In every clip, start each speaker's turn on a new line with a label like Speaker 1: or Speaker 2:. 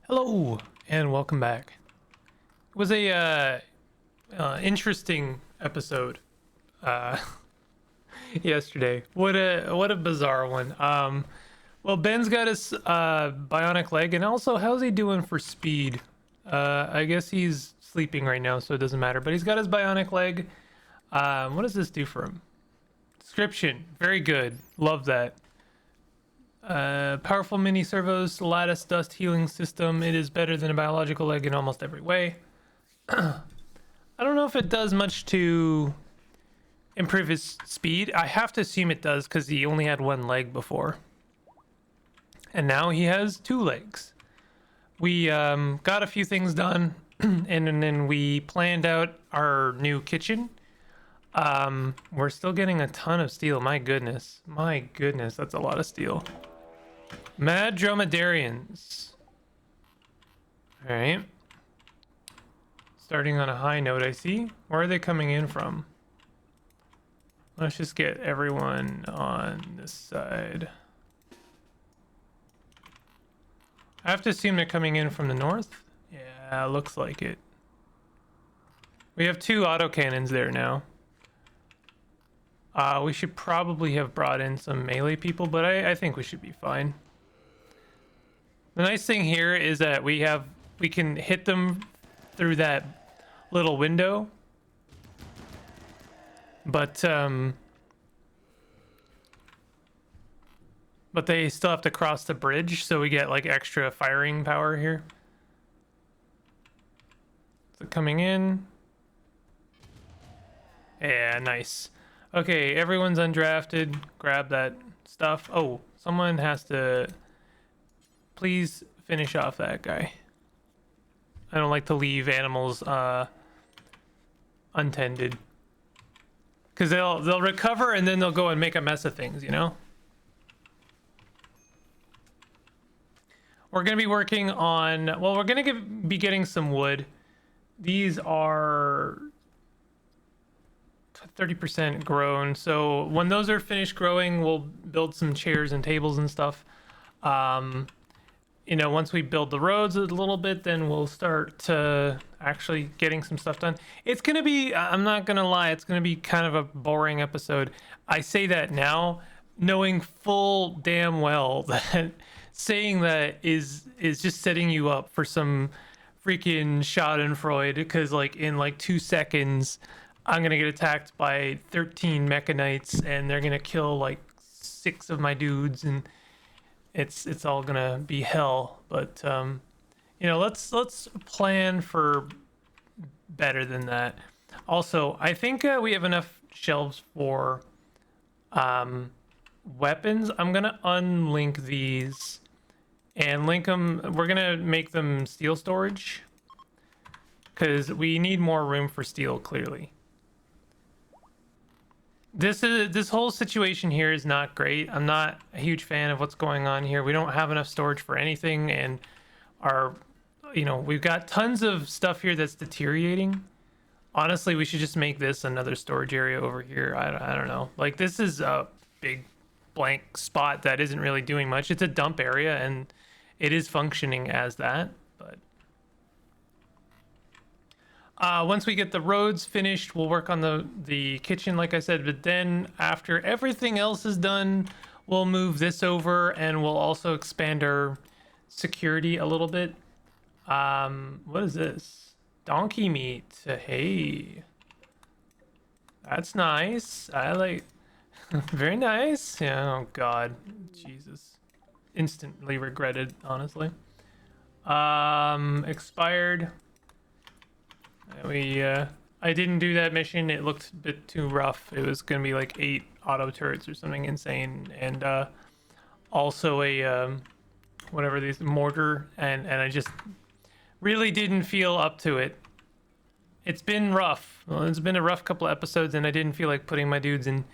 Speaker 1: Hello and welcome back. It was a interesting episode uh, yesterday. What a bizarre one. Well, Ben's got his bionic leg, and also how's he doing for speed? I guess he's sleeping right now, so it doesn't matter. But he's got his bionic leg. What does this do for him? Description, very good. Love that. Powerful mini servos, lattice dust healing system. It is better than a biological leg in almost every way. I don't know if it does much to improve his speed. I have to assume it does because he only had one leg before. And now he has two legs. We got a few things done and then we planned out our new kitchen. We're still getting a ton of steel. My goodness, that's a lot of steel. Mad dromedarians. All right. Starting on a high note, I see. Where are they coming in from? Let's just get everyone on this side. I have to assume they're coming in from the north. Yeah, looks like it. We have two autocannons there now. We should probably have brought in some melee people, but I think we should be fine. The nice thing here is that we can hit them through that little window, but they still have to cross the bridge, so we get like extra firing power here. So coming in. Yeah, nice. Okay, everyone's undrafted. Grab that stuff. Oh, someone has to please finish off that guy. I don't like to leave animals untended, because they'll recover and then they'll go and make a mess of things, you know. We're gonna be working on, well, we're gonna be getting some wood. These are 30% grown, so when those are finished growing, we'll build some chairs and tables and stuff. You know, once we build the roads a little bit, then we'll start to actually getting some stuff done. It's gonna be, I'm not gonna lie, it's gonna be kind of a boring episode. I say that now, knowing full damn well that saying that is just setting you up for some freaking schadenfreude, because like in like 2 seconds I'm gonna get attacked by 13 mechanites and they're gonna kill like 6 of my dudes, and it's all gonna be hell. But you know, let's plan for better than that. Also, I think we have enough shelves for weapons. I'm gonna unlink these and link them. We're gonna make them steel storage because we need more room for steel, clearly. This whole situation here is not great. I'm not a huge fan of what's going on here. We don't have enough storage for anything, and we've got tons of stuff here that's deteriorating. Honestly, we should just make this another storage area over here. I don't know. Like, this is a big blank spot that isn't really doing much. It's a dump area, and it is functioning as that, but once we get the roads finished, we'll work on the kitchen, like I said. But then after everything else is done, we'll move this over, and we'll also expand our security a little bit. What is this? Donkey meat. Hey, that's nice. I like. Very nice. Yeah. Oh God, Jesus. Instantly regretted, honestly. Expired. I didn't do that mission. It looked a bit too rough. It was gonna be like 8 auto turrets or something insane, and also a whatever these mortar, and I just really didn't feel up to it. It's been rough. Well, it's been a rough couple episodes, and I didn't feel like putting my dudes in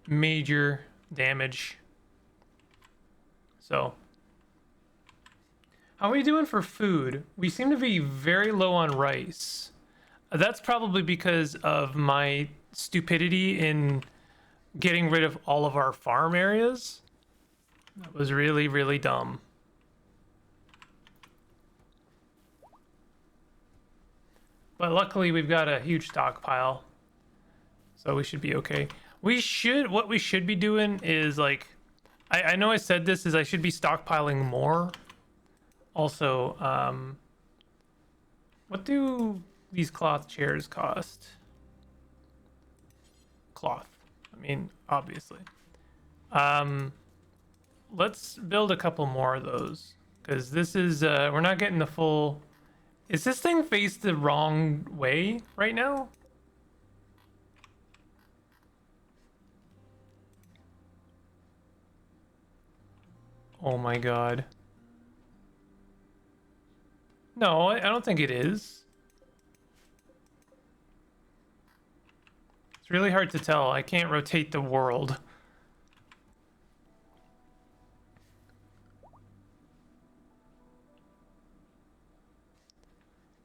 Speaker 1: major damage. So, how are we doing for food? We seem to be very low on rice. That's probably because of my stupidity in getting rid of all of our farm areas. That was really, really dumb. But luckily we've got a huge stockpile, so we should be okay. What we should be doing is like, I know I said this, is I should be stockpiling more. Also, what do these cloth chairs cost? Cloth. I mean, obviously. Let's build a couple more of those, because this is we're not getting the full. Is this thing faced the wrong way right now? Oh my god. No, I don't think it is. It's really hard to tell. I can't rotate the world.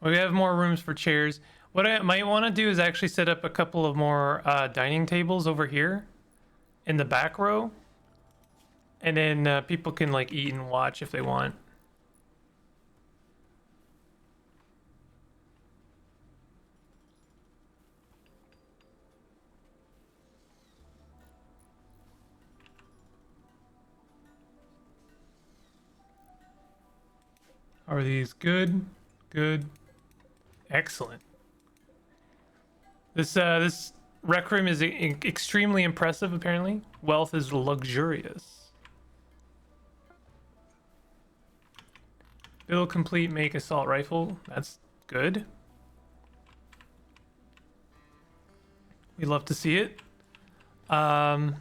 Speaker 1: We have more rooms for chairs. What I might want to do is actually set up a couple of more dining tables over here in the back row. And then people can like eat and watch if they want. Are these good? Good. Excellent. This rec room is extremely impressive, apparently. Wealth is luxurious. Build complete, make assault rifle. That's good. We love to see it. Yeah,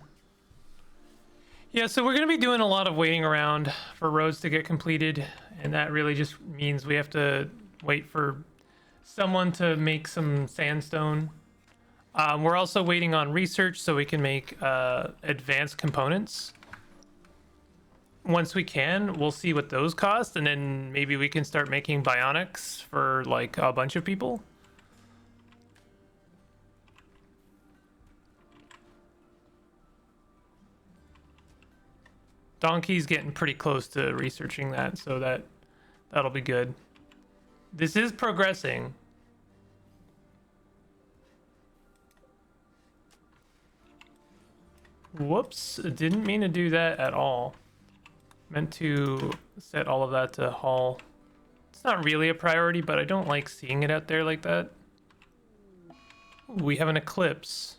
Speaker 1: so we're gonna be doing a lot of waiting around for roads to get completed, and that really just means we have to wait for someone to make some sandstone. We're also waiting on research so we can make advanced components. Once we can, we'll see what those cost, and then maybe we can start making bionics for like a bunch of people. Donkey's getting pretty close to researching that, so that'll be good. This is progressing. Whoops, didn't mean to do that at all. Meant to set all of that to haul. It's not really a priority, but I don't like seeing it out there like that. Ooh, we have an eclipse.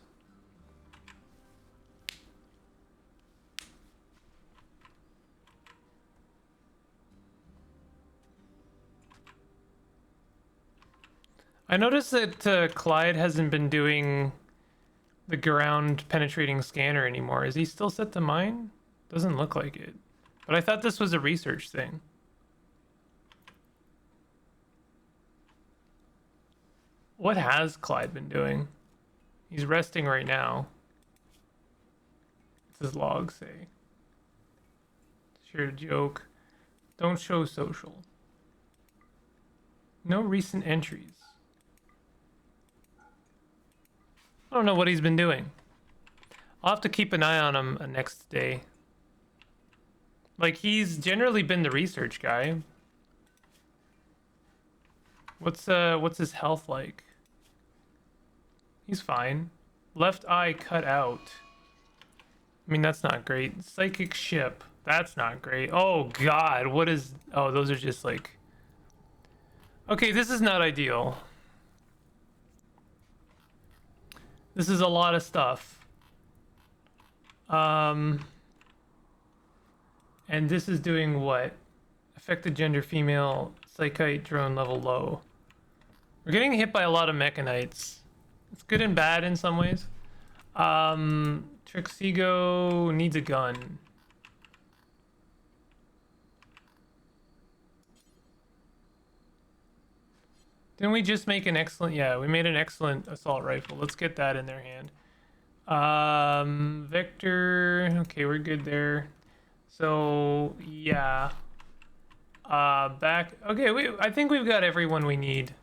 Speaker 1: I noticed that Clyde hasn't been doing the ground penetrating scanner anymore. Is he still set to mine? Doesn't look like it. But I thought this was a research thing. What has Clyde been doing? He's resting right now. What's his log say? Share a joke. Don't show social. No recent entries. I don't know what he's been doing. I'll have to keep an eye on him next day. Like, he's generally been the research guy. What's his health like? He's fine. Left eye cut out. I mean, that's not great. Psychic ship. That's not great. Oh god, what is... Oh, those are just like... Okay, this is not ideal. This is a lot of stuff. And this is doing what? Affected gender female, psychite drone level low. We're getting hit by a lot of mechanites. It's good and bad in some ways. Trixigo needs a gun. Didn't we just make an excellent... Yeah, we made an excellent assault rifle. Let's get that in their hand. Vector... Okay, we're good there. So, yeah. Back... Okay, I think we've got everyone we need.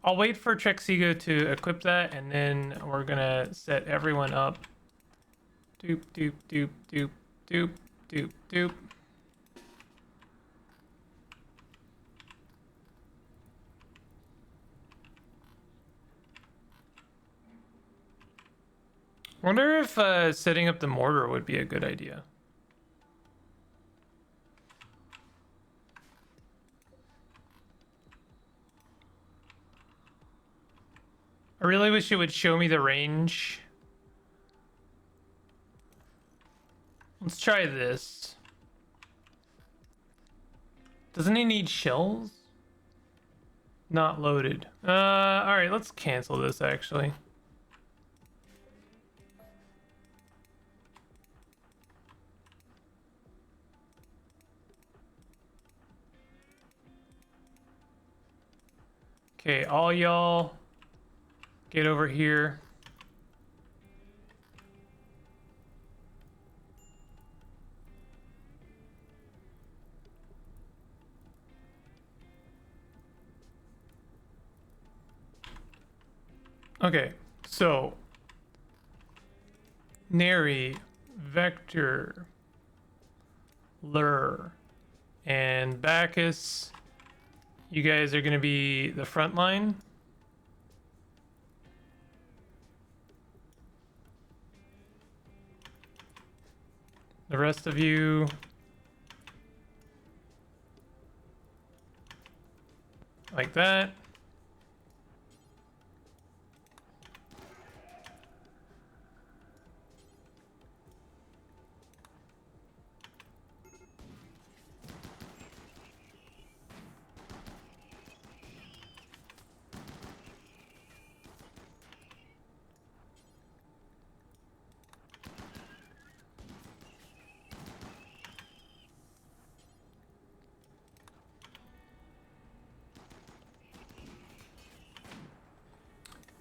Speaker 1: I'll wait for Trexigo to equip that, and then we're gonna set everyone up. Doop, doop, doop, doop, doop, doop, doop. Wonder if setting up the mortar would be a good idea. I really wish it would show me the range. Let's try this. Doesn't he need shells? Not loaded. Alright, let's cancel this actually. Okay, all y'all get over here. Okay, so Neri, Vector, Lure, and Bacchus, you guys are going to be the front line. The rest of you like that.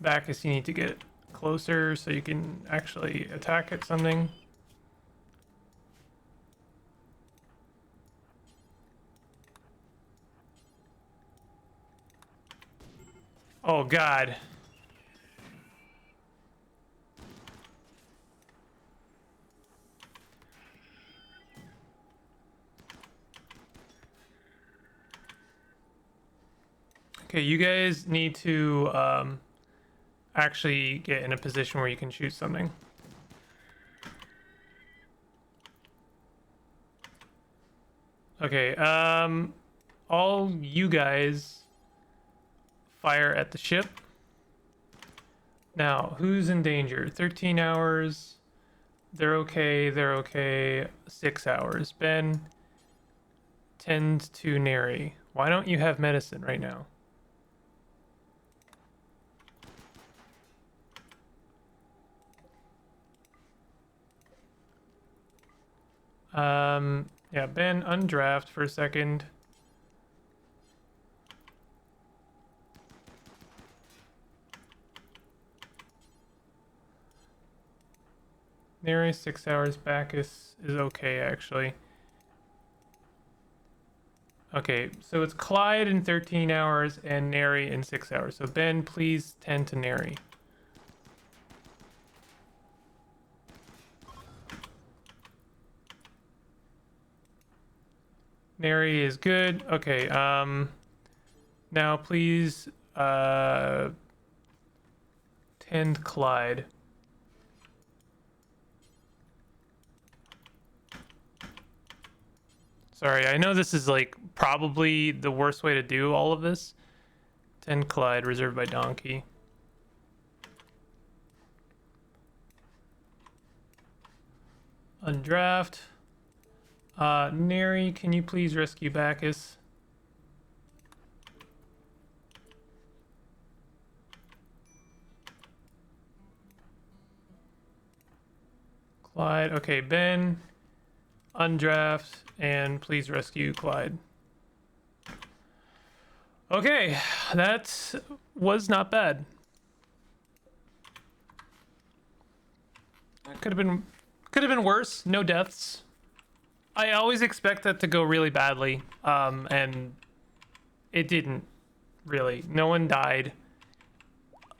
Speaker 1: Bacchus, you need to get closer so you can actually attack at something. Oh god. Okay, you guys need to actually get in a position where you can shoot something. Okay, all you guys fire at the ship. Now, who's in danger? 13 hours. They're okay, they're okay. 6 hours. Ben, tend to Neri. Why don't you have medicine right now? Yeah, Ben, undraft for a second. Neri, 6 hours. Bacchus is okay, actually. Okay, so it's Clyde in 13 hours and Neri in 6 hours. So Ben, please tend to Neri. Neri is good. Okay, now please tend Clyde. Sorry, I know this is like probably the worst way to do all of this. Tend Clyde, reserved by Donkey. Undraft. Neri, can you please rescue Bacchus? Clyde. Okay, Ben, undraft, and please rescue Clyde. Okay, that was not bad. Could have been worse. No deaths. I always expect that to go really badly, and it didn't really. No one died.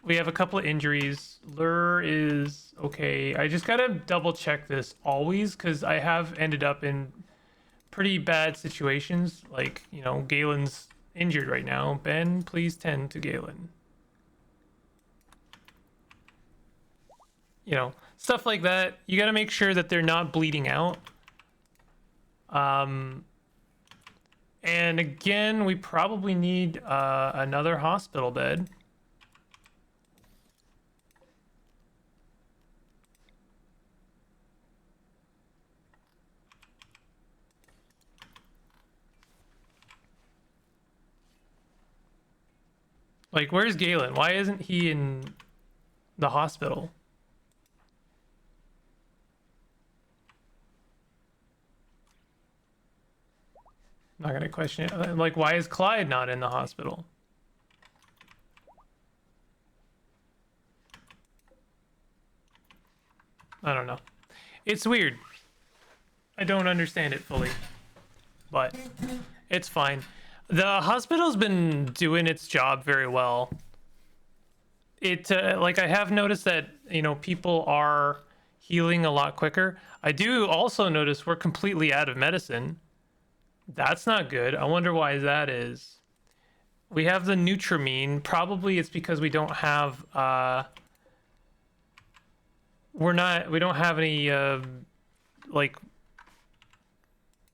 Speaker 1: We have a couple of injuries. Lure is okay. I just gotta double check this always because I have ended up in pretty bad situations. Like, you know, Galen's injured right now. Ben, please tend to Galen. You know, Stuff like that. You got to make sure that they're not bleeding out. And again, we probably need another hospital bed. Like, where's Galen? Why isn't he in the hospital? I'm not gonna question it. Like, why is Clyde not in the hospital? I don't know. It's weird. I don't understand it fully, but it's fine. The hospital's been doing its job very well. It like, I have noticed that, you know, people are healing a lot quicker. I do also notice we're completely out of medicine. That's not good. I wonder why that is. We have the Nutramine. Probably it's because we don't have we don't have any like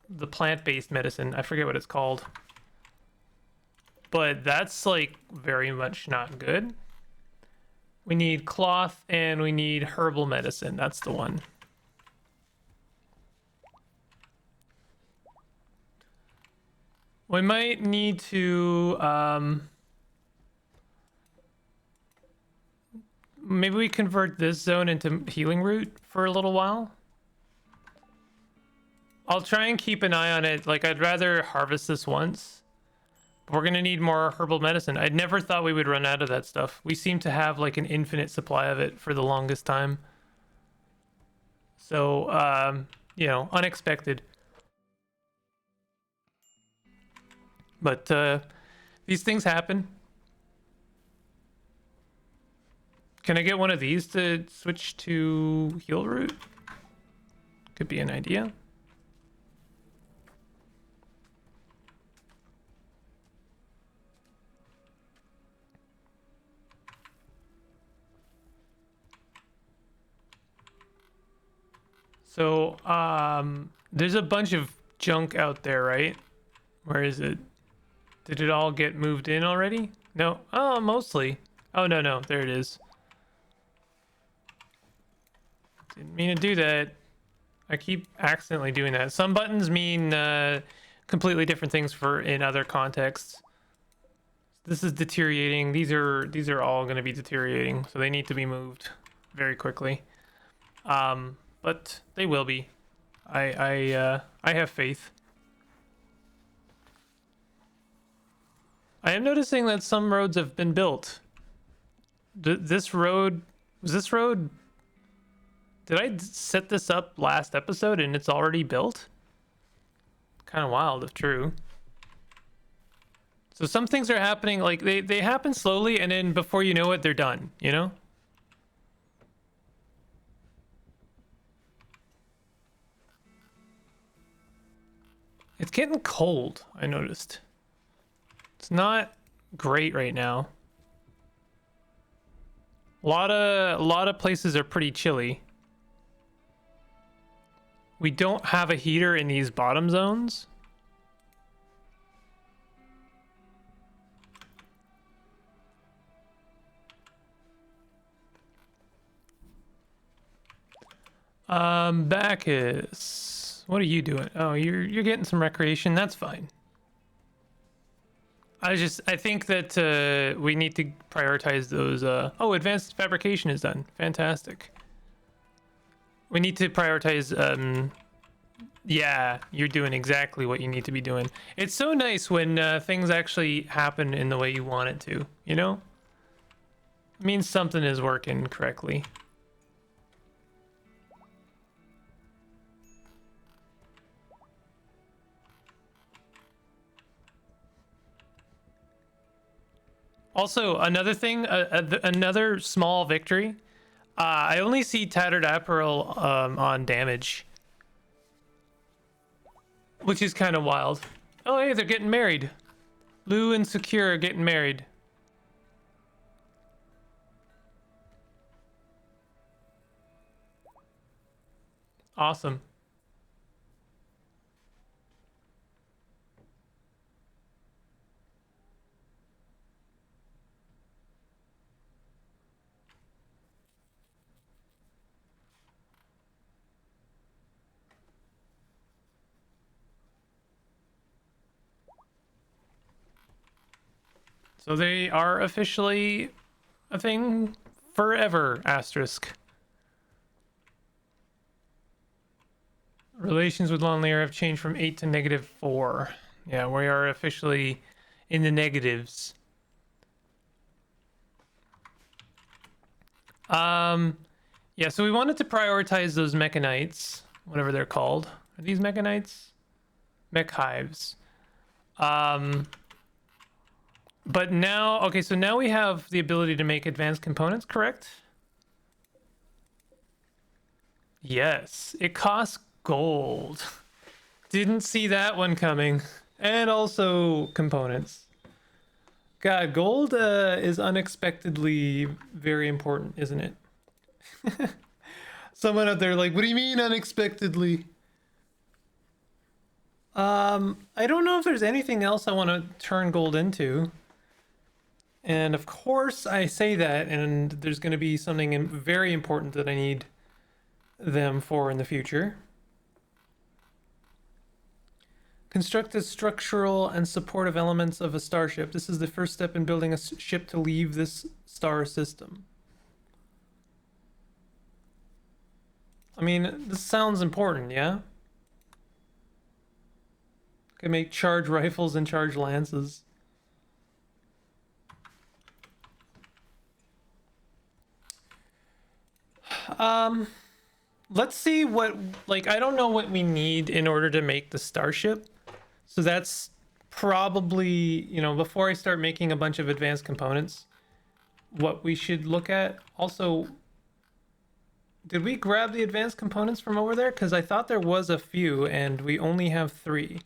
Speaker 1: the plant-based medicine. I forget what it's called. But that's like very much not good. We need cloth and we need herbal medicine. That's the one. We might need to maybe we convert this zone into healing root for a little while. I'll try and keep an eye on it. Like, I'd rather harvest this once. We're gonna need more herbal medicine. I'd never thought we would run out of that stuff. We seem to have like an infinite supply of it for the longest time. So, you know, unexpected. But these things happen. Can I get one of these to switch to heal root? Could be an idea. So, there's a bunch of junk out there, right? Where is it? Did it all get moved in already? No. Oh, mostly. Oh, no. There it is. Didn't mean to do that. I keep accidentally doing that. Some buttons mean completely different things for in other contexts. This is deteriorating. These are all going to be deteriorating, so they need to be moved very quickly. But they will be. I have faith. I am noticing that some roads have been built. This road was this road. Did I set this up last episode and it's already built? Kind of wild, if true. So some things are happening, like they happen slowly, and then before you know it, they're done. You know. It's getting cold, I noticed. It's not great right now. A lot of places are pretty chilly. We don't have a heater in these bottom zones. Bacchus, what are you doing? Oh, you're getting some recreation. That's fine. I think that we need to prioritize those. Oh, advanced fabrication is done. Fantastic. We need to prioritize. Yeah, you're doing exactly what you need to be doing. It's so nice when things actually happen in the way you want it to. You know, it means something is working correctly. Also, another thing, another small victory. I only see Tattered Apparel on damage, which is kind of wild. Oh, hey, they're getting married. Lou and Secure are getting married. Awesome. So they are officially a thing forever, asterisk. Relations with Lon Lear have changed from 8 to -4. Yeah, we are officially in the negatives. Yeah, so we wanted to prioritize those mechanites, whatever they're called. Are these mechanites? Mech hives. But now, okay, so now we have the ability to make advanced components, correct? Yes, it costs gold. Didn't see that one coming. And also components. God, gold is unexpectedly very important, isn't it? Someone out there like, what do you mean unexpectedly? I don't know if there's anything else I want to turn gold into. And of course I say that, and there's going to be something very important that I need them for in the future. Construct the structural and supportive elements of a starship. This is the first step in building a ship to leave this star system. I mean, this sounds important, yeah? Can make charge rifles and charge lances. Let's see what, like, I don't know what we need in order to make the starship. So that's probably, you know, before I start making a bunch of advanced components, what we should look at. Also, did we grab the advanced components from over there? Because I thought there was a few and we only have 3.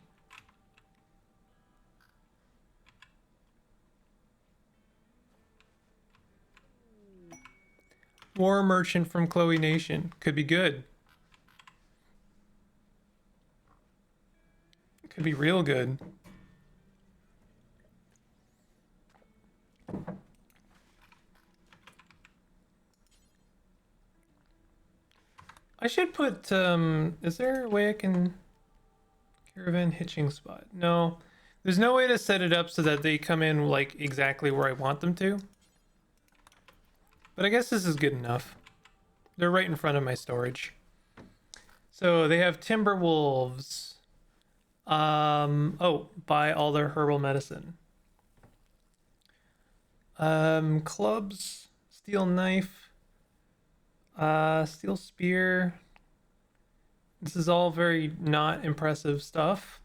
Speaker 1: War merchant from Chloe Nation. Could be good. Could be real good. I should put, is there a way I can... Caravan hitching spot. No. There's no way to set it up so that they come in, like, exactly where I want them to. But I guess this is good enough. They're right in front of my storage. So they have timber wolves. Oh, buy all their herbal medicine. Clubs, steel knife, steel spear. This is all very not impressive stuff.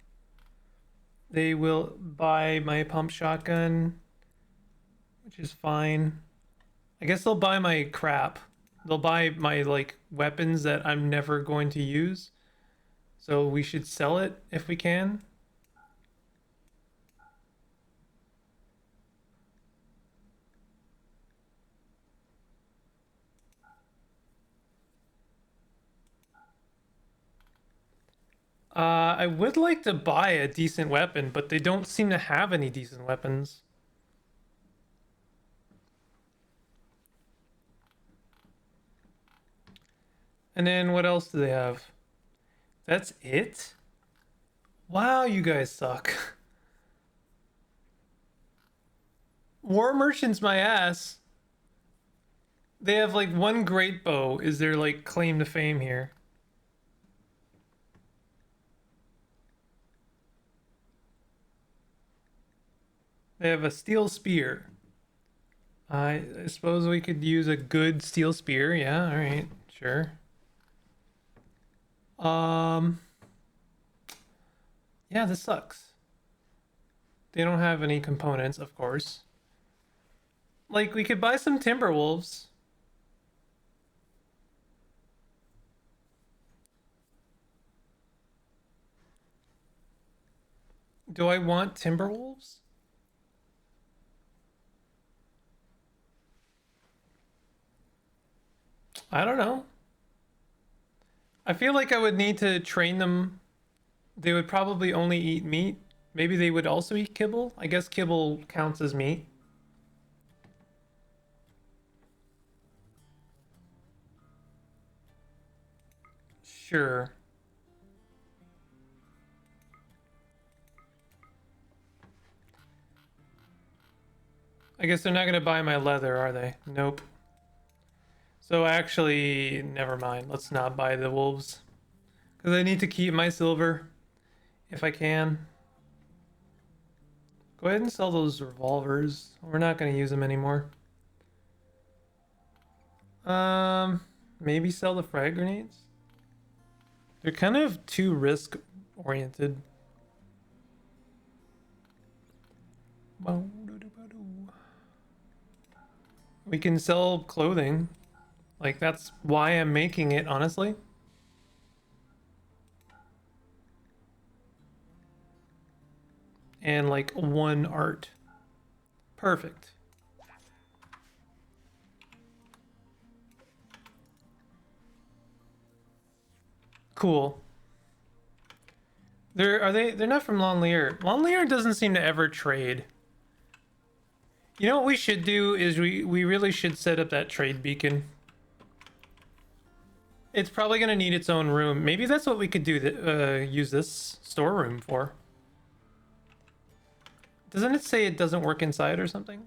Speaker 1: They will buy my pump shotgun, which is fine. I guess they'll buy my crap. They'll buy my, like, weapons that I'm never going to use. So we should sell it if we can. I would like to buy a decent weapon, but they don't seem to have any decent weapons. And then what else do they have? That's it? Wow, you guys suck. War merchants my ass. They have like one great bow is their like claim to fame here. They have a steel spear. I suppose we could use a good steel spear. Yeah, all right, sure. Um, yeah, this sucks. They don't have any components, of course. Like, we could buy some timber wolves. Do I want timber wolves? I don't know. I feel like I would need to train them. They would probably only eat meat. Maybe they would also eat kibble. I guess kibble counts as meat. Sure. I guess they're not gonna buy my leather, are they? Nope. So actually, never mind. Let's not buy the wolves. Because I need to keep my silver if I can. Go ahead and sell those revolvers. We're not going to use them anymore. Maybe sell the frag grenades. They're kind of too risk oriented. We can sell clothing. Like, that's why I'm making it, honestly. And like one art. Perfect. Cool. They're not from Lonlier. Lonlier doesn't seem to ever trade. You know what we should do is we really should set up that trade beacon. It's probably gonna need its own room. Maybe that's what we could do use this storeroom for. Doesn't it say it doesn't work inside or something?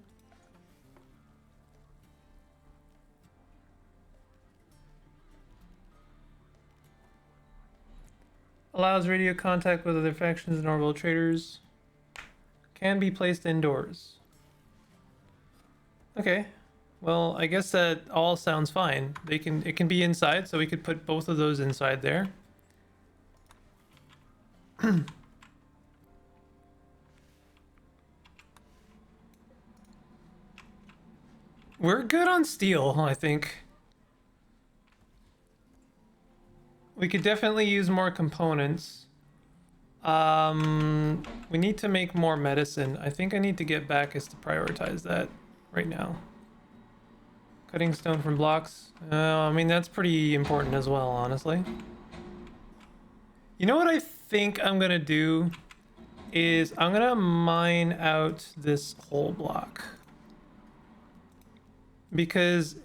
Speaker 1: Allows radio contact with other factions and orbital traders. Can be placed indoors. Okay. Well, I guess that all sounds fine. It can be inside, so we could put both of those inside there. We're good on steel, I think. We could definitely use more components. We need to make more medicine. I think I need to get back is to prioritize that right now. Cutting stone from blocks. I mean, that's pretty important as well, honestly. You know what I think I'm gonna do is I'm gonna mine out this whole block. Because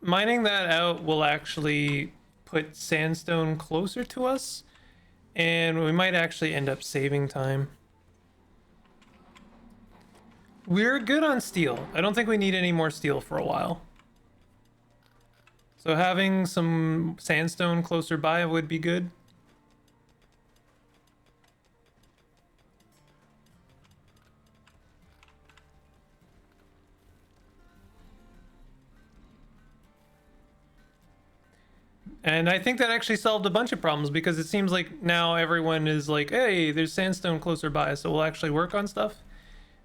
Speaker 1: mining that out will actually put sandstone closer to us, and we might actually end up saving time. We're good on steel. I don't think we need any more steel for a while. So having some sandstone closer by would be good. And I think that actually solved a bunch of problems, because it seems like now everyone is like, hey, there's sandstone closer by, so we'll actually work on stuff.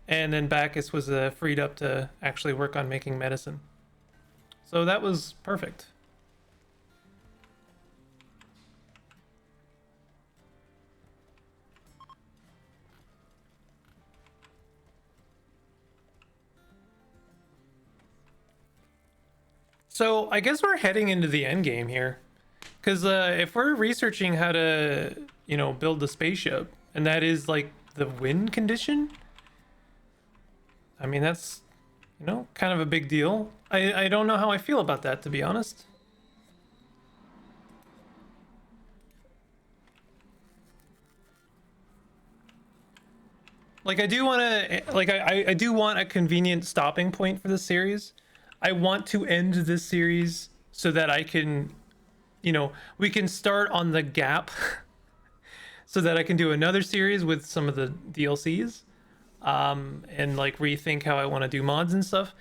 Speaker 1: And then Bacchus was freed up to actually work on making medicine. So that was perfect. So I guess we're heading into the end game here. Because if we're researching how to, build the spaceship, and that is like the win condition, I mean, that's, kind of a big deal. I don't know how I feel about that, to be honest. Like, I do want to, like, I do want a convenient stopping point for this series. I want to end this series so that I can, we can start on the gap so that I can do another series with some of the DLCs, and like rethink how I want to do mods and stuff.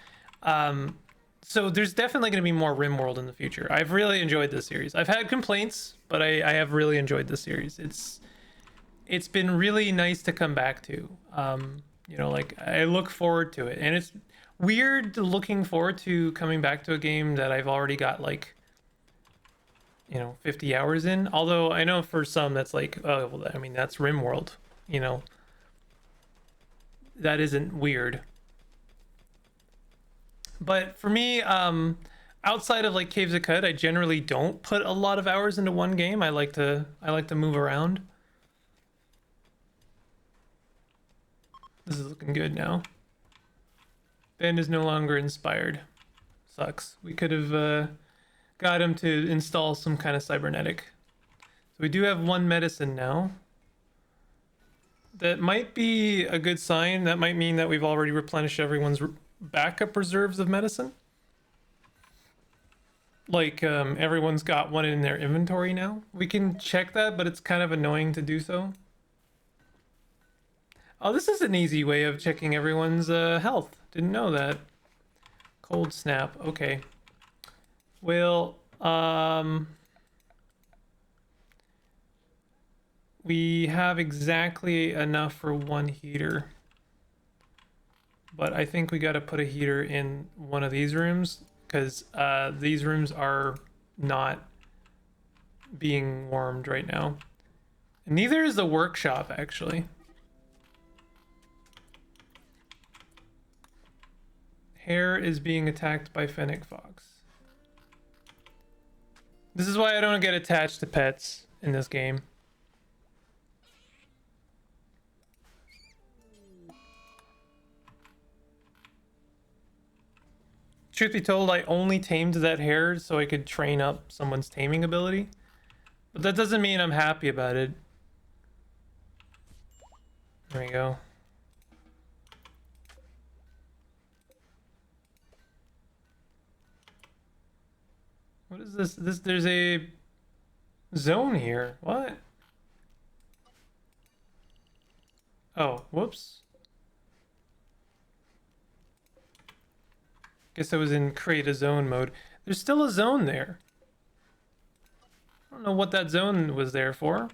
Speaker 1: So there's definitely going to be more Rimworld in the future. I've really enjoyed this series. I've had complaints, but I have really enjoyed this series. It's been really nice to come back to. Like, I look forward to it, and it's weird looking forward to coming back to a game that I've already got like 50 hours in. Although I know for some that's like, oh well, I mean, that's Rimworld, that isn't weird. But for me, outside of like Caves of Cut, I generally don't put a lot of hours into one game. I like to move around. This is looking good now. Ben is no longer inspired. Sucks. We could have got him to install some kind of cybernetic. So we do have one medicine now. That might be a good sign. That might mean that we've already replenished everyone's backup reserves of medicine. Like everyone's got one in their inventory now. We can check that, but it's kind of annoying to do so. Oh, this is an easy way of checking everyone's health. Didn't know that. Cold snap. Okay. Well, we have exactly enough for one heater. But I think we got to put a heater in one of these rooms because these rooms are not being warmed right now. And neither is the workshop, actually. Hare is being attacked by Fennec Fox. This is why I don't get attached to pets in this game. Truth be told, I only tamed that hare so I could train up someone's taming ability. But that doesn't mean I'm happy about it. There we go. What is this? There's a zone here. What? Oh, whoops. Guess I was in create a zone mode. There's still a zone there. I don't know what that zone was there for.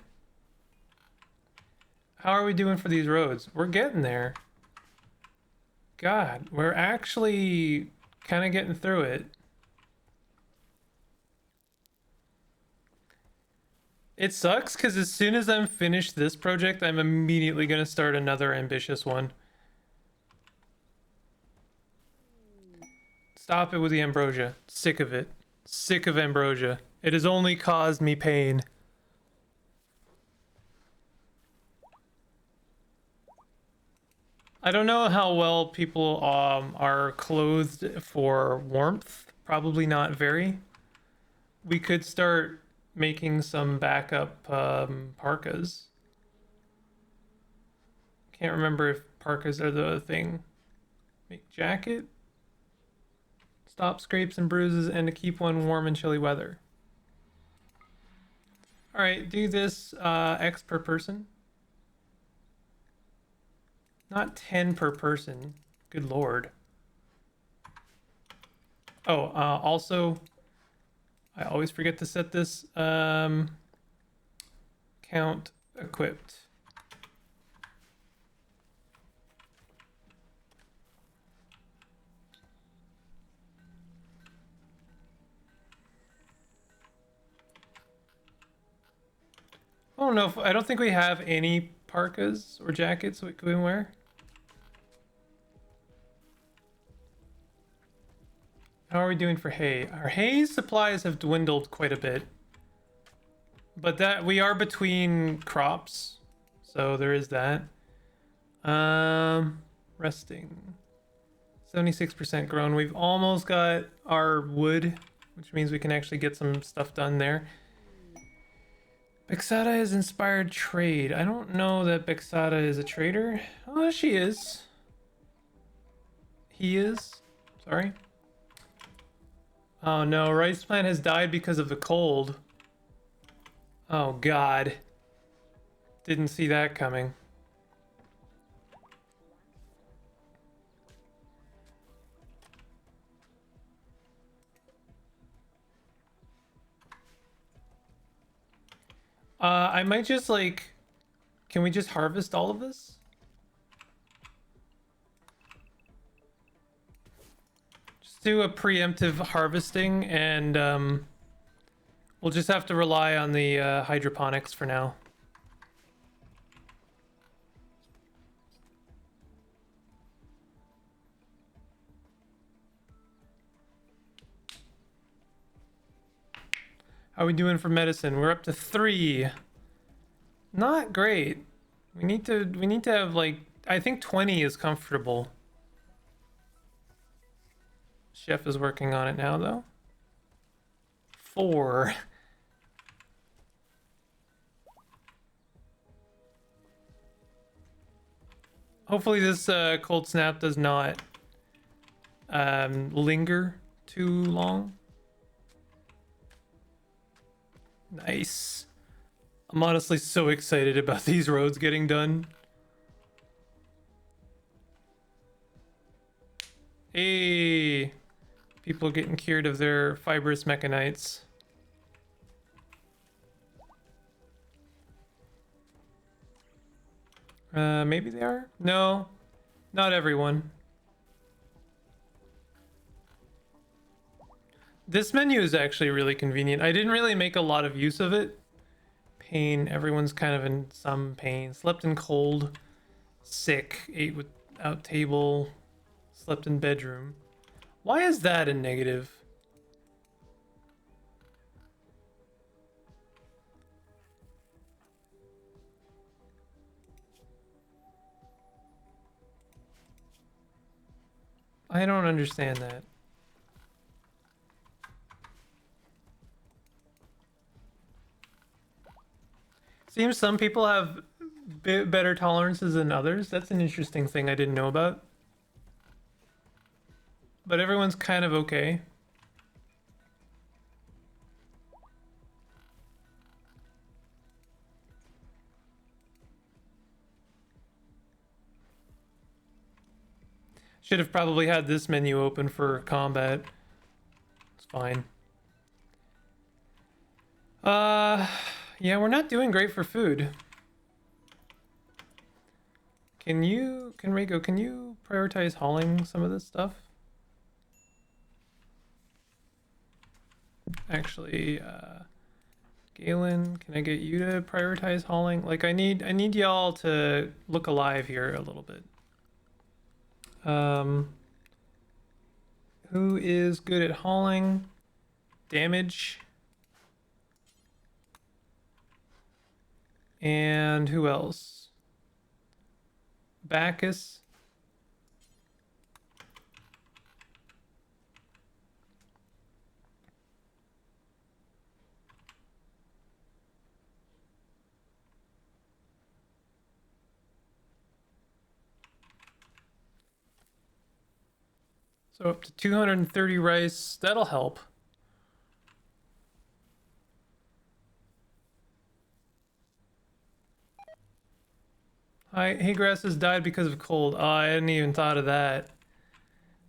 Speaker 1: How are we doing for these roads? We're getting there. God, we're actually kind of getting through it. It sucks because as soon as I'm finished this project, I'm immediately going to start another ambitious one. Stop it with the ambrosia. Sick of it. Sick of ambrosia. It has only caused me pain. I don't know how well people are clothed for warmth. Probably not very. We could start making some backup parkas. Can't remember if parkas are the thing. Make jacket. Stop scrapes and bruises and to keep one warm in chilly weather. All right, do this X per person. Not 10 per person. Good lord. Oh, also, I always forget to set this count equipped. I don't know if I don't think we have any parkas or jackets we can wear. How are we doing for hay? Our hay supplies have dwindled quite a bit. But that we are between crops. So there is that. Resting. 76% grown. We've almost got our wood, which means we can actually get some stuff done there. Bexada has inspired trade. I don't know that Bexada is a trader. Oh, she is. He is. Sorry. Oh no, Rice Plant has died because of the cold. Oh god. Didn't see that coming. I might just like... Can we just harvest all of this? Just do a preemptive harvesting and we'll just have to rely on the hydroponics for now. How are we doing for medicine? We're up to 3. Not great. We need to have like, I think 20 is comfortable. Chef is working on it now though. 4. Hopefully this cold snap does not linger too long. Nice. I'm honestly so excited about these roads getting done. Hey, people getting cured of their fibrous mechanites. Maybe they are? No, not everyone. This menu is actually really convenient. I didn't really make a lot of use of it. Pain, everyone's kind of in some pain. Slept in cold, sick, ate without table, slept in bedroom. Why is that a negative? I don't understand that. Seems some people have better tolerances than others. That's an interesting thing I didn't know about. But everyone's kind of okay. Should have probably had this menu open for combat. It's fine. Yeah, we're not doing great for food. Can Rico, can you prioritize hauling some of this stuff? Actually, Galen, can I get you to prioritize hauling? Like, I need y'all to look alive here a little bit. Who is good at hauling? Damage. And who else? Bacchus. So up to 230 rice, that'll help. Hi, hey, grass has died because of cold. Oh, I hadn't even thought of that.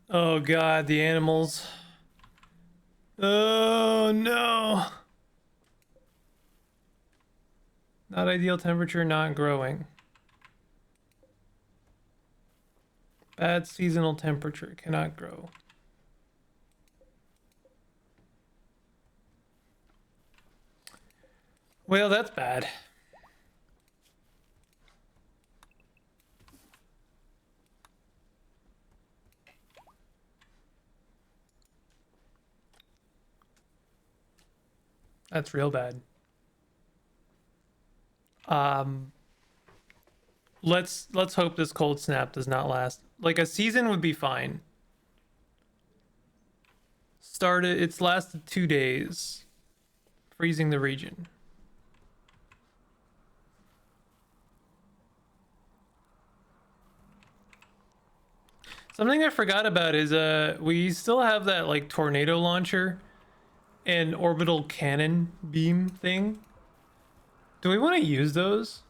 Speaker 1: Oh god, the animals. Oh no. Not ideal temperature, not growing. Bad seasonal temperature, cannot grow. Well, that's bad. That's real bad. Let's hope this cold snap does not last. Like a season would be fine. It's lasted 2 days. Freezing the region. Something I forgot about is we still have that like tornado launcher and orbital cannon beam thing. Do we want to use those?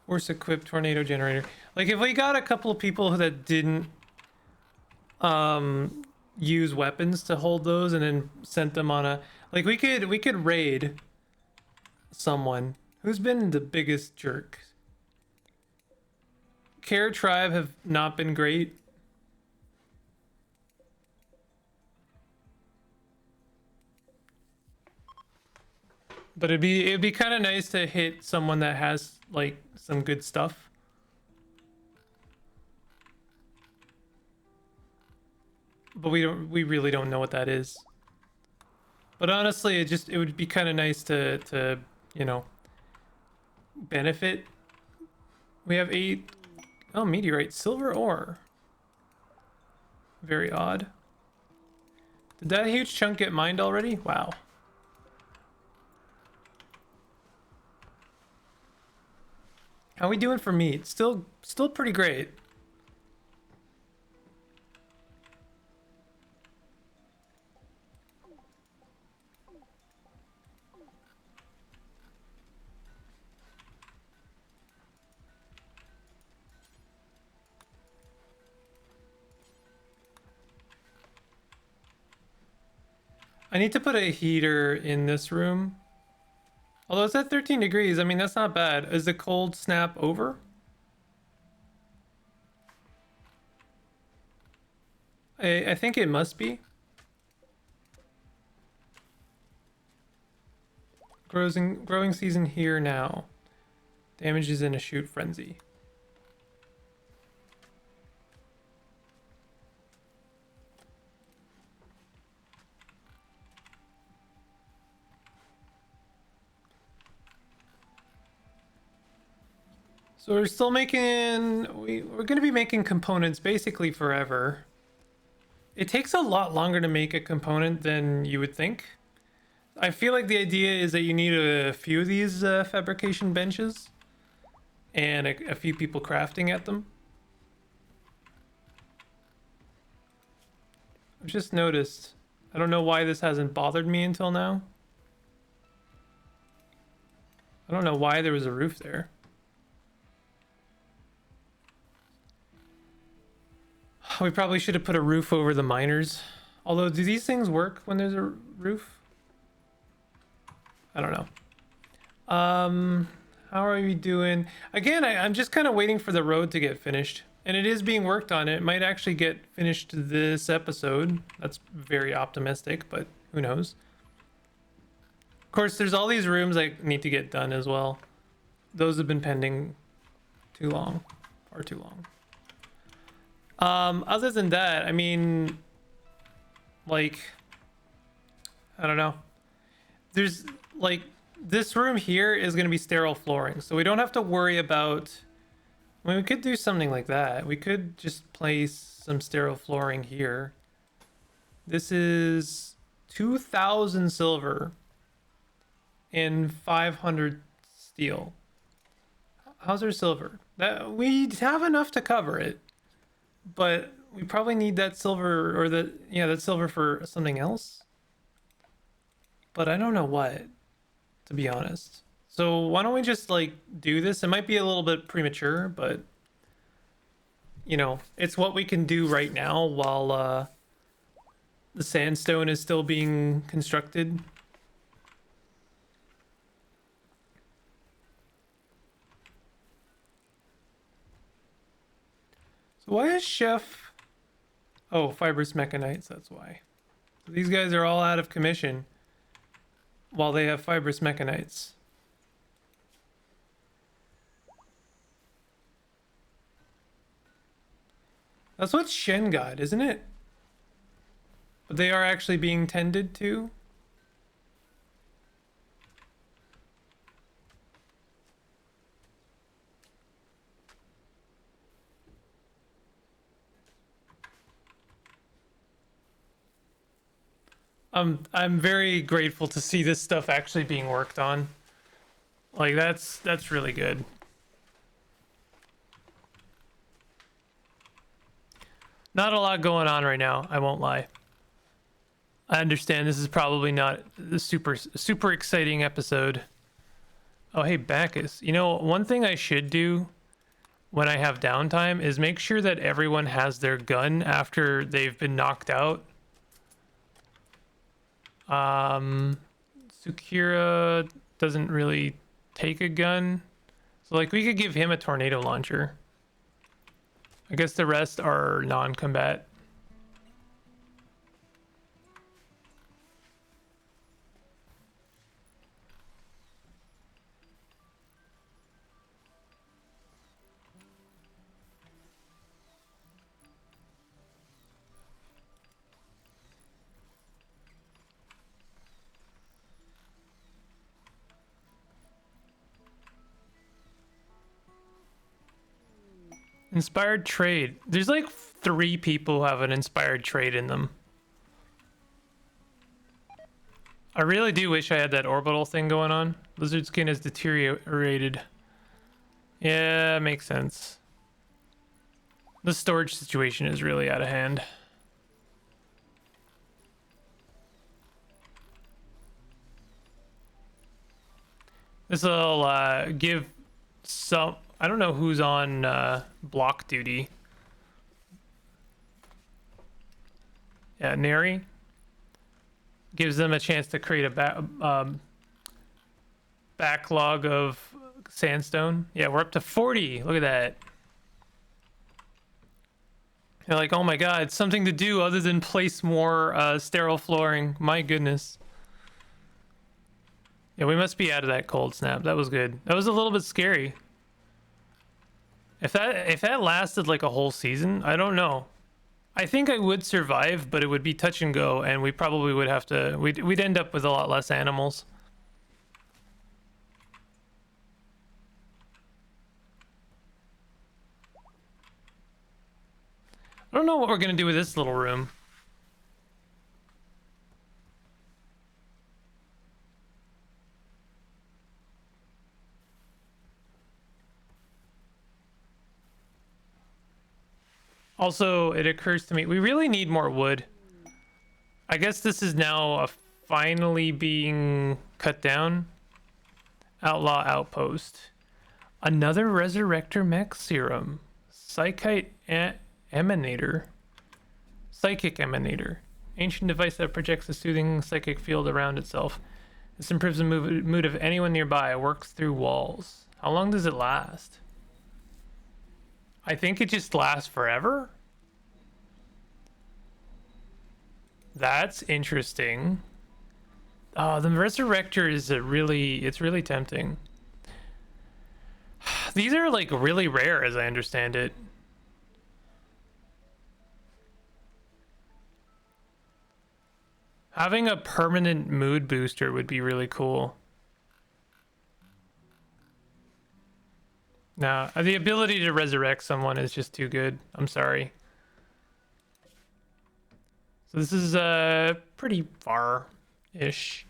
Speaker 1: Force equipped tornado generator. Like if we got a couple of people that didn't use weapons to hold those and then sent them on a like we could raid someone who's been the biggest jerk. Care Tribe have not been great. But it'd be kind of nice to hit someone that has like some good stuff. but we really don't know what that is. But honestly, it would be kind of nice to you know, benefit. We have 8. Oh, meteorite, silver ore. Very odd. Did that huge chunk get mined already? Wow. How we doing for meat? Still pretty great. I need to put a heater in this room. Although it's at 13 degrees, I mean, that's not bad. Is the cold snap over? I think it must be. Growing season here now. Damage is in a shoot frenzy. So we're still making... We're going to be making components basically forever. It takes a lot longer to make a component than you would think. I feel like the idea is that you need a few of these fabrication benches and a few people crafting at them. I've just noticed. I don't know why this hasn't bothered me until now. I don't know why there was a roof there. We probably should have put a roof over the miners. Although, do these things work when there's a roof? I don't know. How are we doing? Again, I'm just kind of waiting for the road to get finished. And it is being worked on. It might actually get finished this episode. That's very optimistic, but who knows? Of course, there's all these rooms I need to get done as well. Those have been pending too long. Far too long. Other than that, I mean, like, I don't know. There's, like, this room here is going to be sterile flooring, so we don't have to worry about... I mean, we could do something like that. We could just place some sterile flooring here. This is 2,000 silver and 500 steel. How's our silver? That we have enough to cover it, but we probably need that silver, or that silver for something else. But I don't know what, to be honest. So why don't we just like do this? It might be a little bit premature, but you know, it's what we can do right now while the sandstone is still being constructed. So why is Chef... Oh, fibrous mechanites, that's why. So these guys are all out of commission while they have fibrous mechanites. That's what Shen got, isn't it? But they are actually being tended to. I'm very grateful to see this stuff actually being worked on. Like that's really good. Not a lot going on right now, I won't lie. I understand this is probably not the super exciting episode. Oh, hey, Bacchus. You know, one thing I should do when I have downtime is make sure that everyone has their gun after they've been knocked out. Sukira doesn't really take a gun. So, like, we could give him a tornado launcher. I guess the rest are non-combat. Inspired trade. There's like 3 people who have an inspired trade in them. I really do wish I had that orbital thing going on. Lizard skin has deteriorated. Yeah, makes sense. The storage situation is really out of hand. This will give some... I don't know who's on block duty. Yeah, Neri. Gives them a chance to create a backlog of sandstone. Yeah, we're up to 40. Look at that. They're like, oh my god, something to do other than place more sterile flooring. My goodness. Yeah, we must be out of that cold snap. That was good. That was a little bit scary. If that lasted like a whole season, I don't know. I think I would survive, but it would be touch and go, and we probably would have to... We'd end up with a lot less animals. I don't know what we're gonna do with this little room. Also, it occurs to me, we really need more wood. I guess this is now finally being cut down. Outlaw outpost. Another resurrector mech serum. Psychite emanator. Psychic emanator. Ancient device that projects a soothing psychic field around itself. This improves the mood of anyone nearby. It works through walls. How long does it last? I think it just lasts forever. That's interesting. Oh, the resurrector is it's really tempting. These are like really rare as I understand it. Having a permanent mood booster would be really cool. Nah, the ability to resurrect someone is just too good. I'm sorry. So this is pretty far-ish.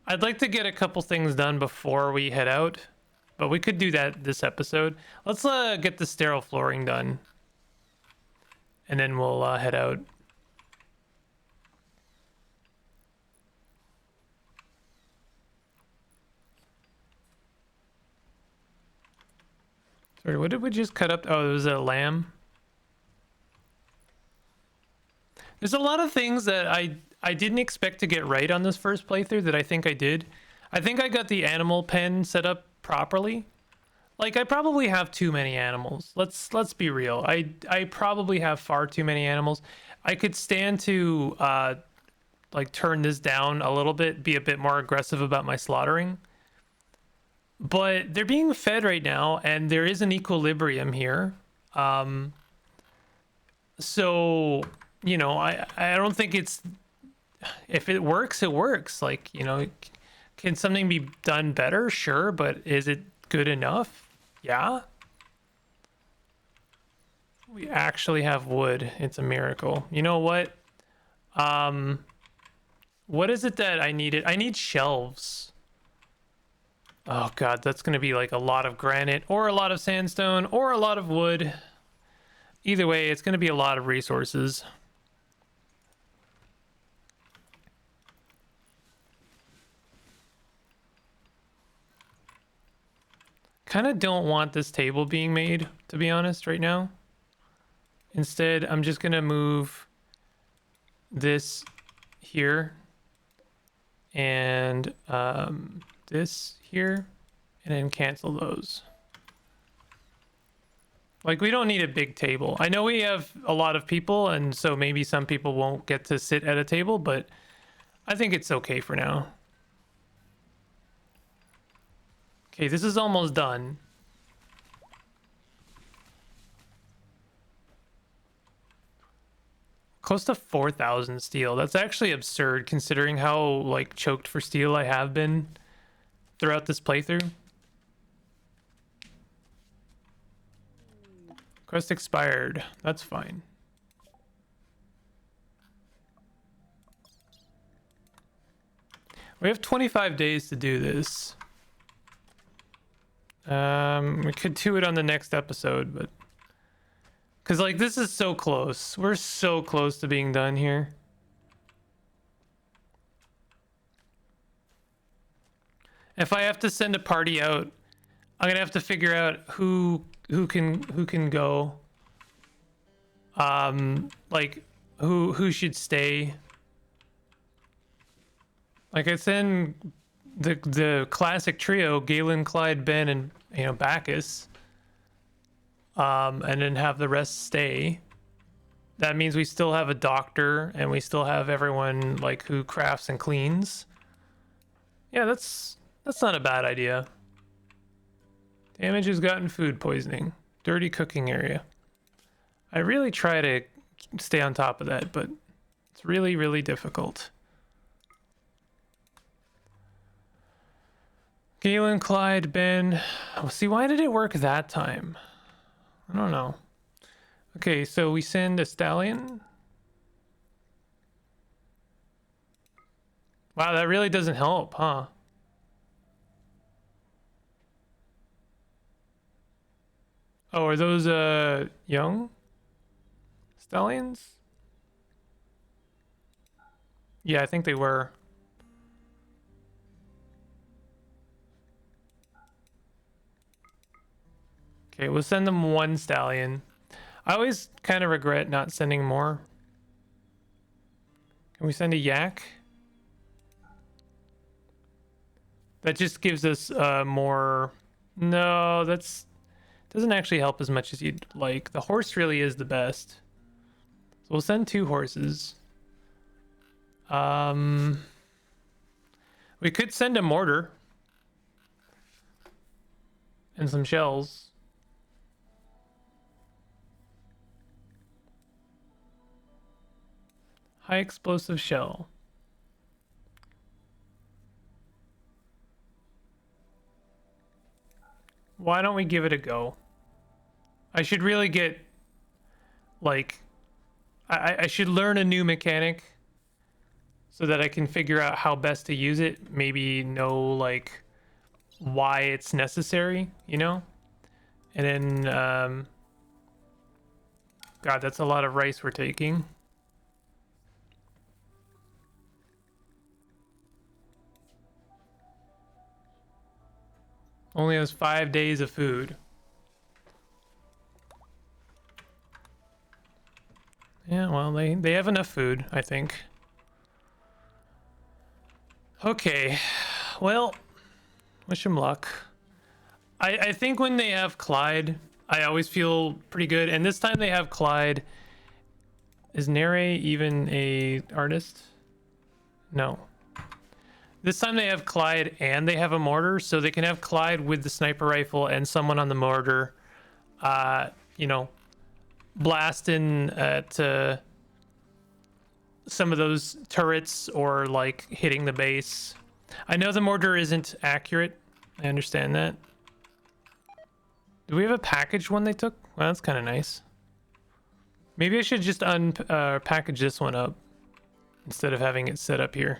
Speaker 1: I'd like to get a couple things done before we head out, but we could do that this episode. Let's get the sterile flooring done, and then we'll head out. Sorry, what did we just cut up? Oh, it was a lamb. There's a lot of things that I didn't expect to get right on this first playthrough that I think I did. I think I got the animal pen set up properly. Like, I probably have too many animals. Let's be real. I probably have far too many animals. I could stand to like turn this down a little bit, be a bit more aggressive about my slaughtering. But they're being fed right now, and there is an equilibrium here. So, you know, I don't think it's... If it works, it works. Like, you know, can something be done better? Sure, but is it good enough? Yeah. We actually have wood. It's a miracle. You know what? What is it that I needed? I need shelves. Oh god, that's gonna be like a lot of granite or a lot of sandstone or a lot of wood. Either way, it's gonna be a lot of resources. Kind of don't want this table being made, to be honest, right now. Instead, I'm just gonna move this here and this here, and then cancel those. Like, we don't need a big table. I know we have a lot of people, and so maybe some people won't get to sit at a table, but I think it's okay for now. Okay, this is almost done. Close to 4,000 steel. That's actually absurd considering how, like, choked for steel I have been throughout this playthrough. Quest expired. That's fine. We have 25 days to do this. We could do it on the next episode, but... Because, like, this is so close. We're so close to being done here. If I have to send a party out, I'm gonna have to figure out who can go. Like, who should stay. Like, I send the classic trio, Galen, Clyde, Ben, and, you know, Bacchus. And then have the rest stay. That means we still have a doctor, and we still have everyone, like, who crafts and cleans. Yeah, that's not a bad idea. Damage has gotten food poisoning. Dirty cooking area. I really try to stay on top of that, but it's really, really difficult. Galen, Clyde, Ben. Oh, see, why did it work that time? I don't know. Okay, so we send a stallion. Wow, that really doesn't help, huh? Oh, are those young stallions? Yeah, I think they were. Okay, we'll send them one stallion. I always kind of regret not sending more. Can we send a yak? That just gives us more... No, that's... Doesn't actually help as much as you'd like. The horse really is the best. So we'll send 2 horses. We could send a mortar. And some shells. High explosive shell. Why don't we give it a go? I should really get, like, I should learn a new mechanic so that I can figure out how best to use it. Maybe know, like, why it's necessary, you know? And then, God, that's a lot of rice we're taking. Only has 5 days of food. Yeah, well, they have enough food, I think. Okay, well, wish him luck. I think when they have Clyde, I always feel pretty good. And this time they have Clyde. Is Nere even a artist? No. This time they have Clyde and they have a mortar, so they can have Clyde with the sniper rifle and someone on the mortar, you know, blasting at some of those turrets or like hitting the base. I know the mortar isn't accurate. I understand that. Do we have a packaged one they took? Well, that's kind of nice. Maybe I should just package this one up instead of having it set up here.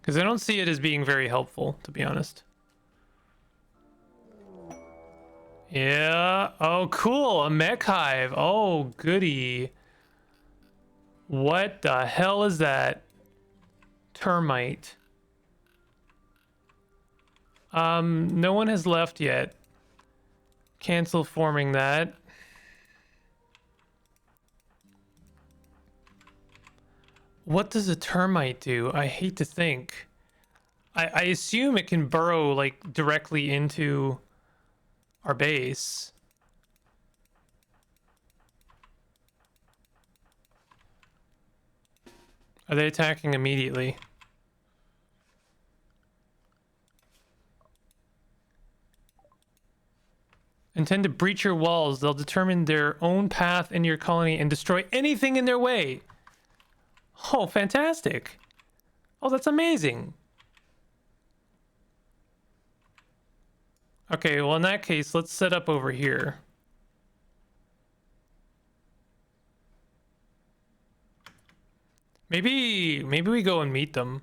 Speaker 1: Because I don't see it as being very helpful, to be honest. Yeah. Oh, cool. A mech hive. Oh, goody. What the hell is that? Termite. No one has left yet. Cancel forming that. What does a termite do? I hate to think. I assume it can burrow like directly into our base. Are they attacking immediately? Intend to breach your walls. They'll determine their own path in your colony and destroy anything in their way. Oh, fantastic. Oh, that's amazing. Okay, well, in that case, let's set up over here. Maybe we go and meet them.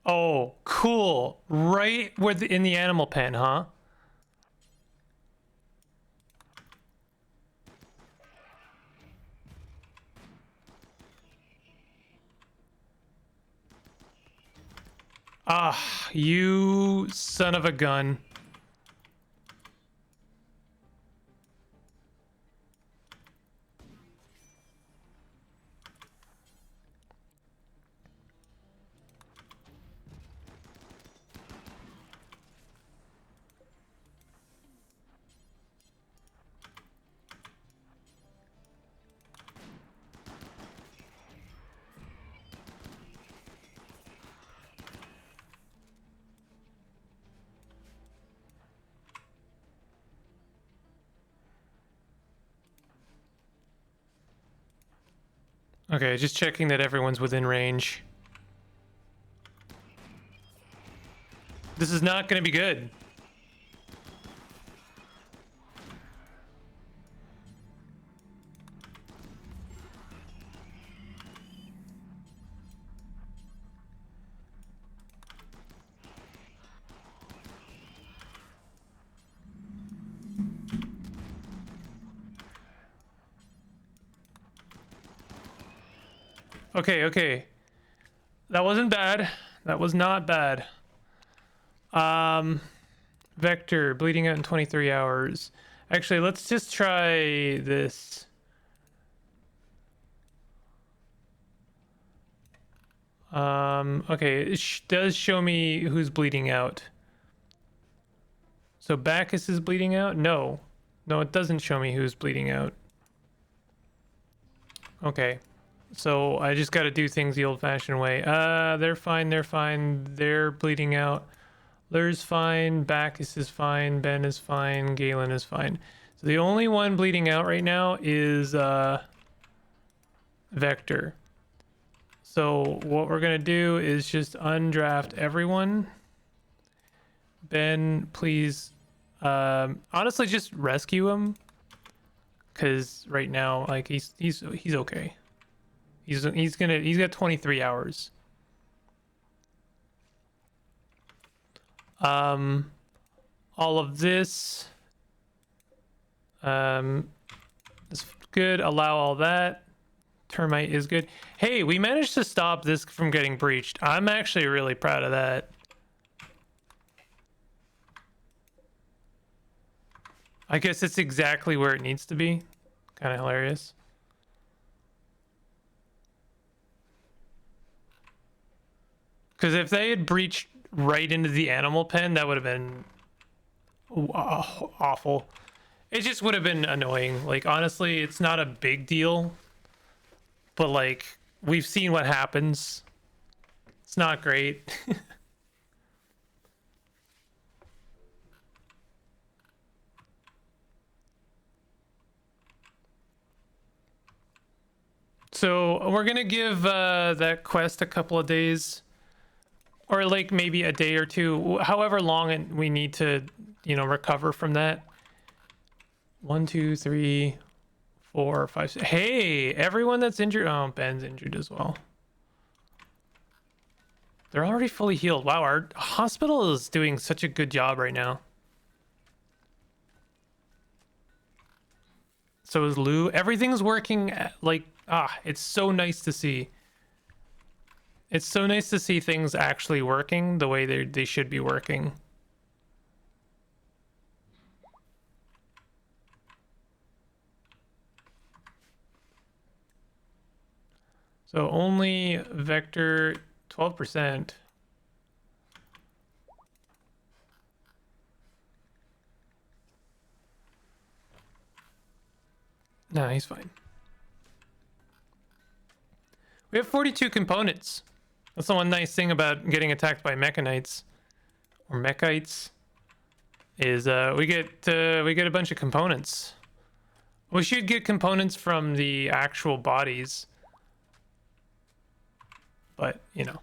Speaker 1: Oh, cool. Right in the animal pen, huh? Ah, you son of a gun. Okay, just checking that everyone's within range. This is not going to be good. Okay, okay. That wasn't bad. That was not bad. Vector, bleeding out in 23 hours. Actually, let's just try this. Okay, it does show me who's bleeding out. So Bacchus is bleeding out? No. No, it doesn't show me who's bleeding out. Okay. So I just got to do things the old-fashioned way. They're fine, they're fine. They're bleeding out. Lur's fine, Bacchus is fine, Ben is fine, Galen is fine. So the only one bleeding out right now is Vector. So what we're gonna do is just undraft everyone. Ben, please, honestly, just rescue him, because right now, like he's okay. He's got 23 hours. All of this is good. Allow all that. Termite is good. Hey, we managed to stop this from getting breached. I'm actually really proud of that. I guess it's exactly where it needs to be. Kind of hilarious. Because if they had breached right into the animal pen, that would have been awful. It just would have been annoying. Like, honestly, it's not a big deal. But, like, we've seen what happens. It's not great. So we're gonna give that quest a couple of days, or like maybe a day or two, however long we need to, you know, recover from that. 1, 2, 3, 4, 5, 6. Hey, everyone that's injured. Oh, Ben's injured as well. They're already fully healed. Wow, our hospital is doing such a good job right now. So is Lou. Everything's working like, it's so nice to see. It's so nice to see things actually working the way they should be working. So only Vector 12%. Nah, he's fine. We have 42 components. That's the one nice thing about getting attacked by mechanites or mechites is we get a bunch of components. We should get components from the actual bodies, but you know.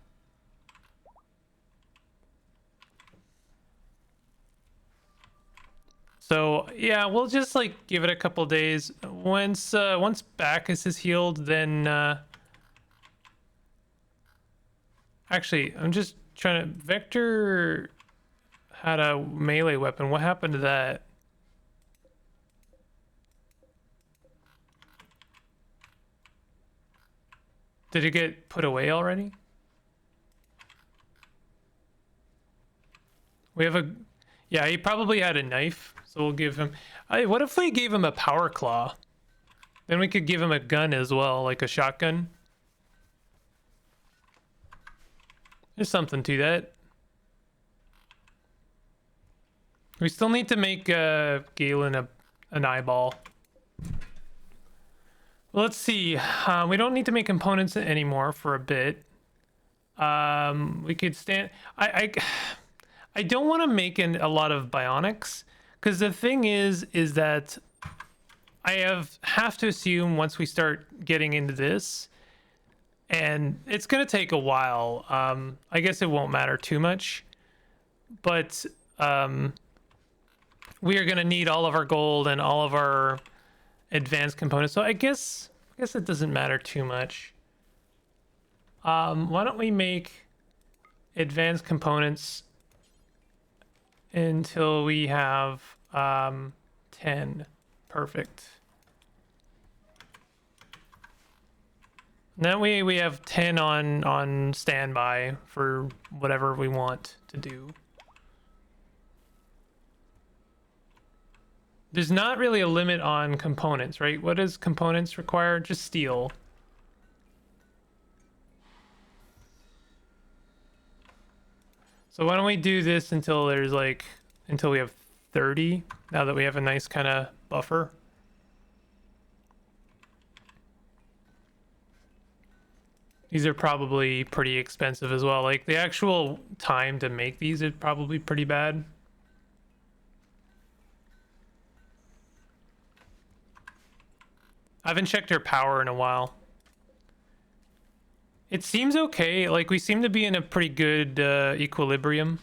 Speaker 1: So yeah, we'll just like give it a couple days. Once Bacchus is healed, then actually I'm just trying to Vector had a melee weapon. What happened to that? Did it get put away already? We have a yeah, he probably had a knife, so we'll give him what if we gave him a power claw? Then we could give him a gun as well, like a shotgun. There's something to that. We still need to make Galen an eyeball. Well, let's see. We don't need to make components anymore for a bit. We could stand. I don't want to make a lot of bionics, because the thing is that I have to assume once we start getting into this, and it's gonna take a while. I guess it won't matter too much, but we are gonna need all of our gold and all of our advanced components. So I guess it doesn't matter too much. Why don't we make advanced components until we have 10. Perfect. Then we have 10 on standby for whatever we want to do. There's not really a limit on components, right? What does components require? Just steel. So why don't we do this until there's like, until we have 30, now that we have a nice kind of buffer. These are probably pretty expensive as well. Like the actual time to make these is probably pretty bad. I haven't checked her power in a while. It seems okay. Like we seem to be in a pretty good equilibrium.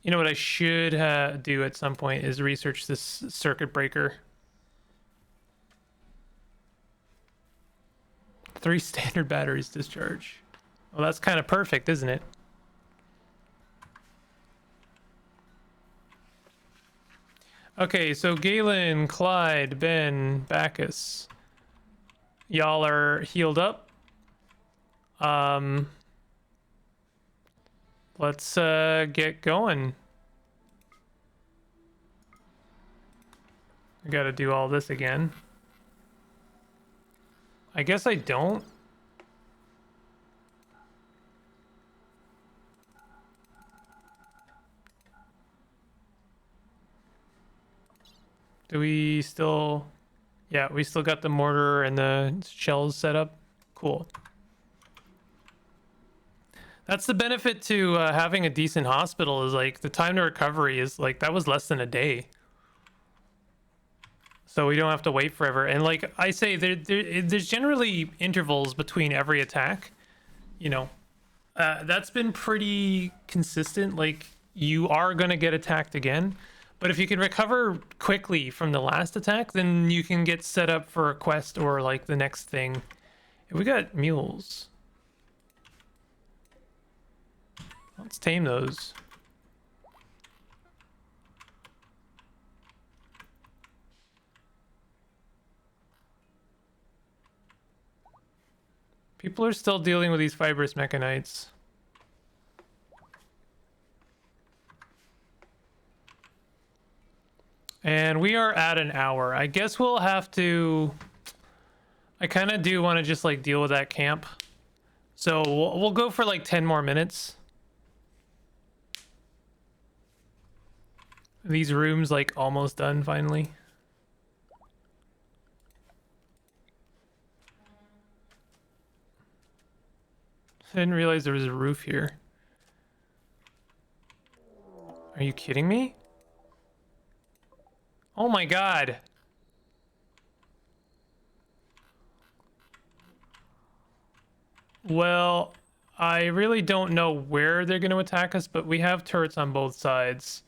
Speaker 1: You know what I should do at some point is research this circuit breaker. 3 standard batteries discharge. Well, that's kind of perfect, isn't it? Okay, so Galen, Clyde, Ben, Bacchus. Y'all are healed up. Let's get going. I gotta do all this again. I guess I don't. Do we still... Yeah, we still got the mortar and the shells set up. Cool. That's the benefit to having a decent hospital, is like the time to recovery is like, that was less than a day. So we don't have to wait forever. And like I say, there's generally intervals between every attack. You know, that's been pretty consistent. Like you are going to get attacked again. But if you can recover quickly from the last attack, then you can get set up for a quest or like the next thing. We got mules. Let's tame those. People are still dealing with these fibrous mechanites. And we are at an hour. I guess we'll have to... I kind of do want to just like deal with that camp. So we'll go for like 10 more minutes. These rooms like almost done finally. I didn't realize there was a roof here. Are you kidding me? Oh my god. Well, I really don't know where they're going to attack us, but we have turrets on both sides.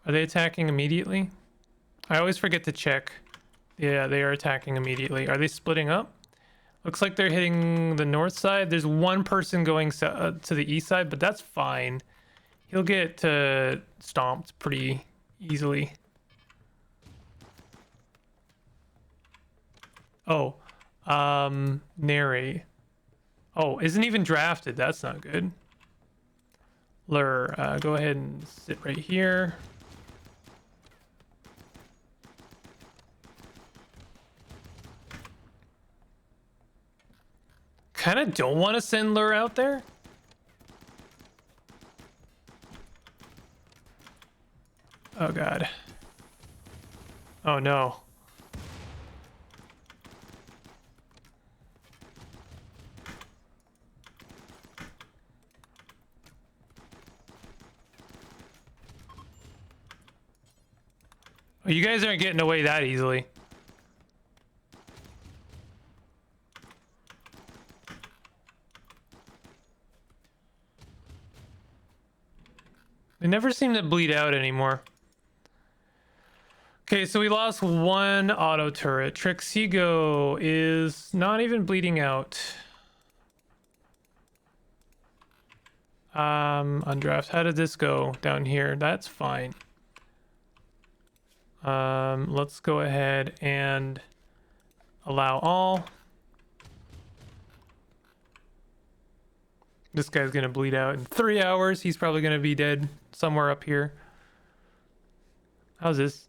Speaker 1: Are they attacking immediately? I always forget to check. Yeah, they are attacking immediately. Are they splitting up? Looks like they're hitting the north side. There's one person going to the east side, but that's fine. He'll get stomped pretty easily. Oh, narrate. Oh, isn't even drafted. That's not good. Lure, go ahead and sit right here. Kind of don't want to send Lure out there. Oh god. Oh no. Oh, you guys aren't getting away that easily. They never seem to bleed out anymore. Okay, so we lost one auto turret. Trixigo is not even bleeding out. Undraft. How did this go down here? That's fine. Let's go ahead and allow all. This guy's gonna bleed out in 3 hours. He's probably gonna be dead somewhere up here. How's this?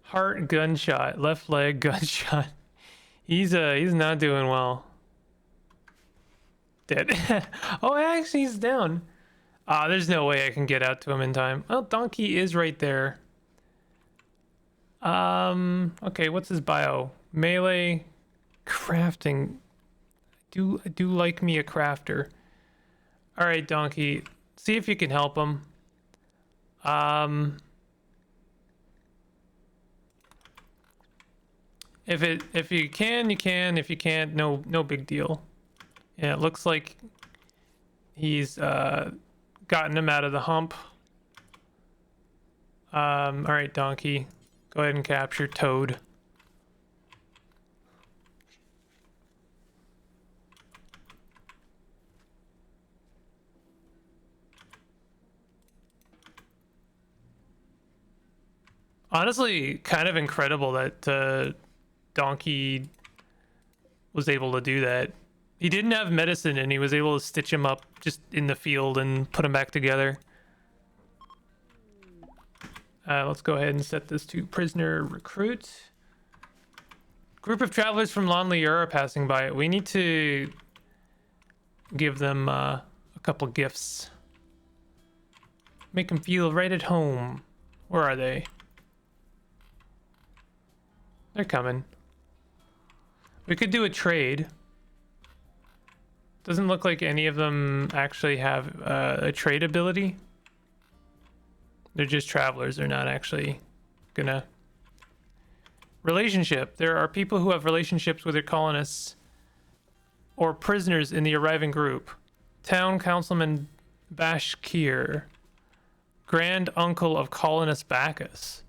Speaker 1: Heart gunshot, left leg gunshot. He's not doing well. Dead. Oh, actually, he's down. There's no way I can get out to him in time. Well, Donkey is right there. Okay, what's his bio? Melee, crafting. I do like me a crafter. All right, Donkey, see if you can help him. If you can, you can. If you can't, no big deal. Yeah, it looks like he's gotten him out of the hump. All right, Donkey, go ahead and capture Toad. Honestly, kind of incredible that Donkey was able to do that. He didn't have medicine and he was able to stitch him up just in the field and put him back together. Let's go ahead and set this to prisoner recruit. Group of travelers from Lonely are passing by. We need to give them a couple gifts. Make them feel right at home. Where are they? They're coming. We could do a trade. Doesn't look like any of them actually have a trade ability. They're just travelers. They're not actually gonna... Relationship. There are people who have relationships with their colonists or prisoners in the arriving group. Town Councilman Bashkir. Grand uncle of colonist Bacchus.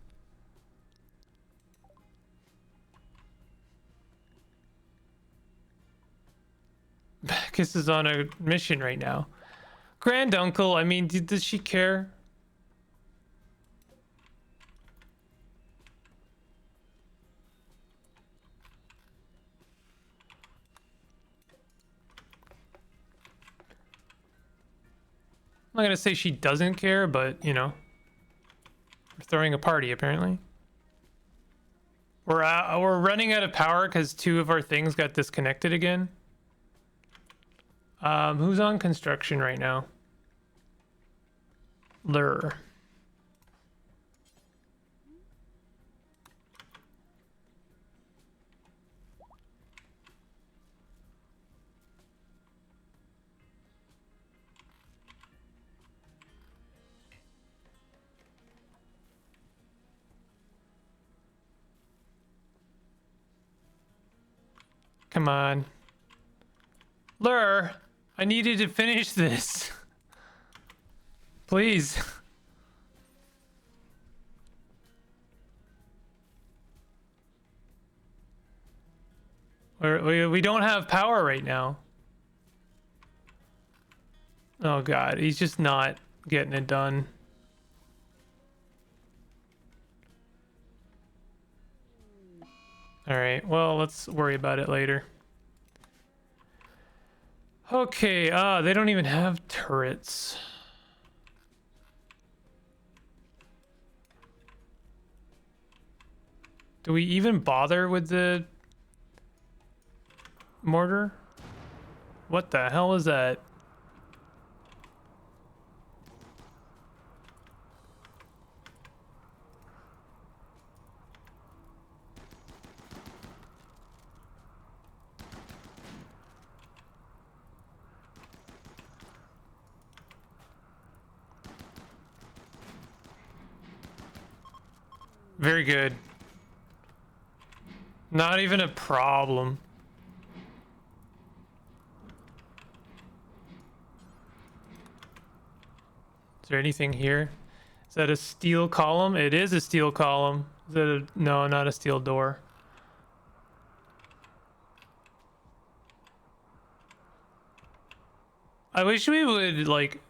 Speaker 1: Bacchus is on a mission right now. Grand uncle, I mean, does she care? I'm not gonna say she doesn't care, but you know, we're throwing a party apparently. We're running out of power because 2 of our things got disconnected again. Who's on construction right now? Lure. Come on. Lur, I needed to finish this. Please. We don't have power right now. Oh god, he's just not getting it done. Alright, well, let's worry about it later. Okay, they don't even have turrets. Do we even bother with the mortar? What the hell is that? Very good. Not even a problem. Is there anything here? Is that a steel column? It is a steel column. Is that a... No, not a steel door. I wish we would, like,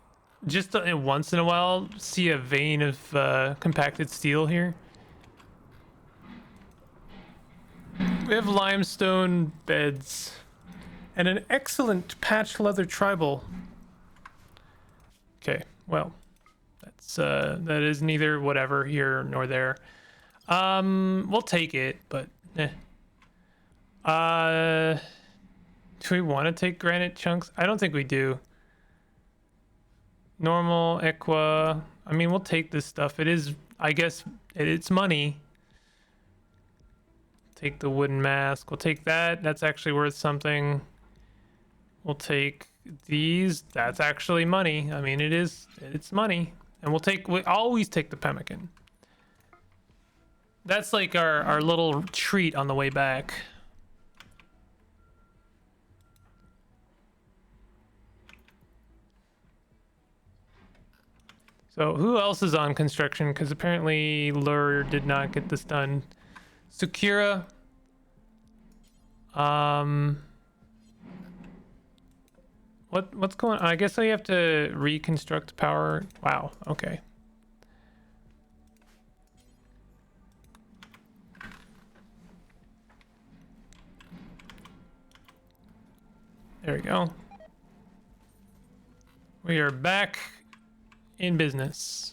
Speaker 1: just once in a while see a vein of compacted steel here. We have limestone beds and an excellent patch leather tribal. Okay, well, that is neither whatever here nor there. We'll take it, but do we want to take granite chunks? I don't think we do. Normal, equa. I mean, we'll take this stuff. It is, I guess, it's money. Take the wooden mask. We'll take that. That's actually worth something. We'll take these. That's actually money. I mean, it's money. And we always take the pemmican. That's like our little treat on the way back. So who else is on construction? Because apparently Lur did not get this done. Sakura. What's going on? I guess I have to reconstruct power. Wow, okay. There we go. We are back in business.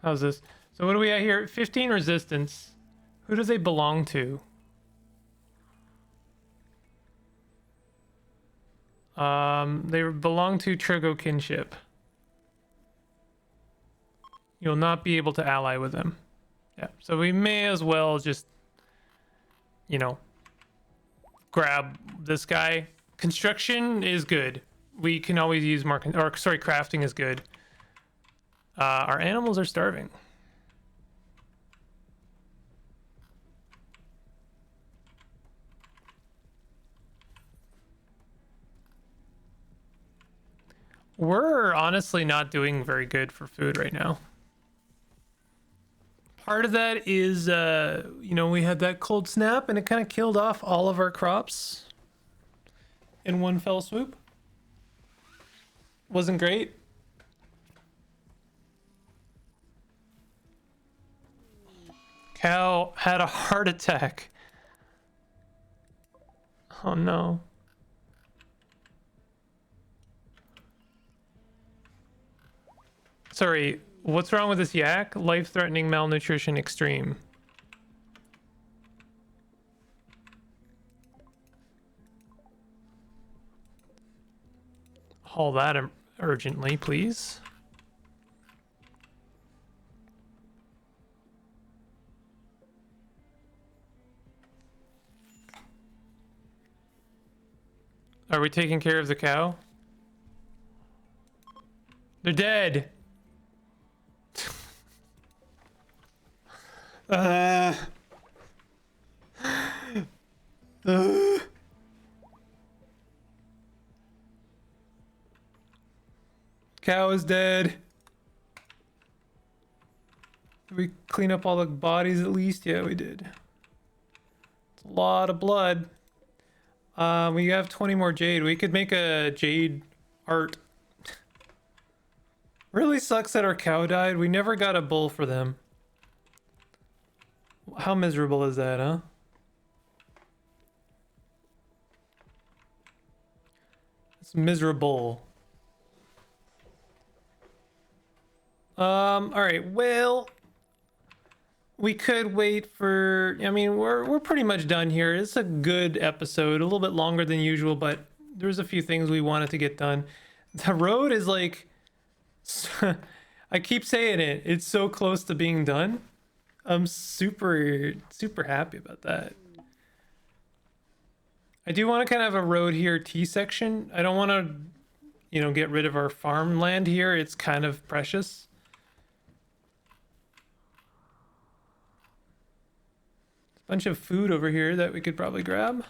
Speaker 1: How's this? So what do we have here? 15 resistance. Who do they belong to? They belong to Trigo kinship. You'll not be able to ally with them. Yeah, so we may as well just, you know, grab this guy. Construction is good. We can always use more, crafting is good. Our animals are starving. We're honestly not doing very good for food right now. Part of that is, you know, we had that cold snap and it kind of killed off all of our crops in one fell swoop. Wasn't great. Cow had a heart attack. Oh no. Sorry, what's wrong with this yak? Life-threatening malnutrition extreme. Haul that urgently, please. Are we taking care of the cow? They're dead. Uh, uh. Cow is dead. Did we clean up all the bodies at least? Yeah, we did. It's a lot of blood. We have 20 more jade. We could make a jade art. Really sucks that our cow died. We never got a bull for them. How miserable is that, huh? It's miserable. All right, well, we could wait for, I mean, we're pretty much done here. It's a good episode, a little bit longer than usual, but there's a few things we wanted to get done. The road is like, I keep saying it, it's so close to being done. I'm super happy about that. I do want to kind of have a road here T section. I don't want to, you know, get rid of our farmland here. It's kind of precious. Bunch of food over here that we could probably grab.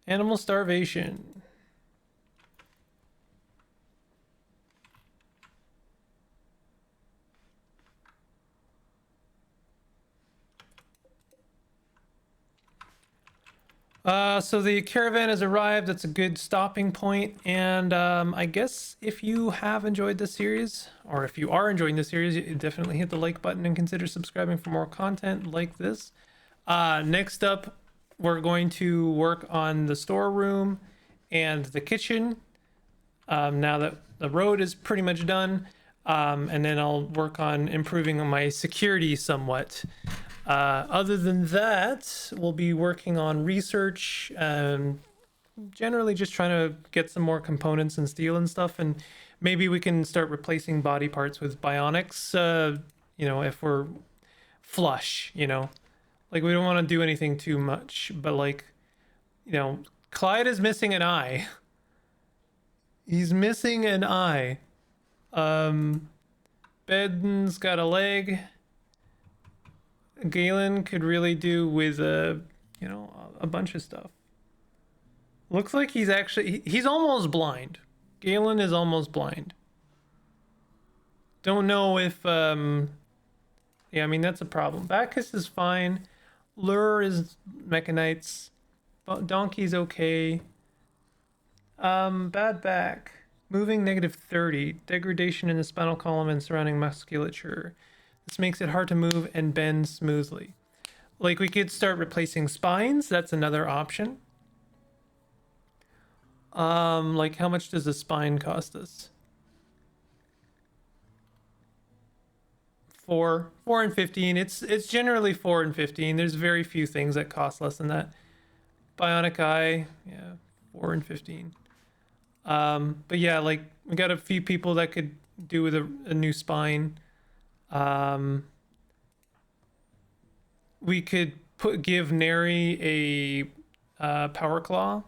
Speaker 1: Animal starvation. So the caravan has arrived. That's a good stopping point. And I guess if you have enjoyed this series, or if you are enjoying the series, you definitely hit the like button and consider subscribing for more content like this. Next up, we're going to work on the storeroom and the kitchen. Now that the road is pretty much done. And then I'll work on improving my security somewhat. Other than that, we'll be working on research, generally just trying to get some more components and steel and stuff, and maybe we can start replacing body parts with bionics, you know, if we're flush, you know. Like, we don't want to do anything too much, but like, you know, Clyde is missing an eye. He's missing an eye. Ben's got a leg. Galen could really do with you know, a bunch of stuff. Looks like he's actually, he's almost blind. Galen is almost blind. Don't know if yeah, I mean, that's a problem. Bacchus is fine. Lure is mechanites. Donkey's okay. Bad back. Moving -30. Degradation in the spinal column and surrounding musculature. This makes it hard to move and bend smoothly. Like, we could start replacing spines. That's another option. Like, how much does a spine cost us? 4 and 15. It's generally 4 and 15. There's very few things that cost less than that. Bionic eye, yeah, 4 and 15. But yeah, like, we got a few people that could do with a new spine. We could give Neri a power claw.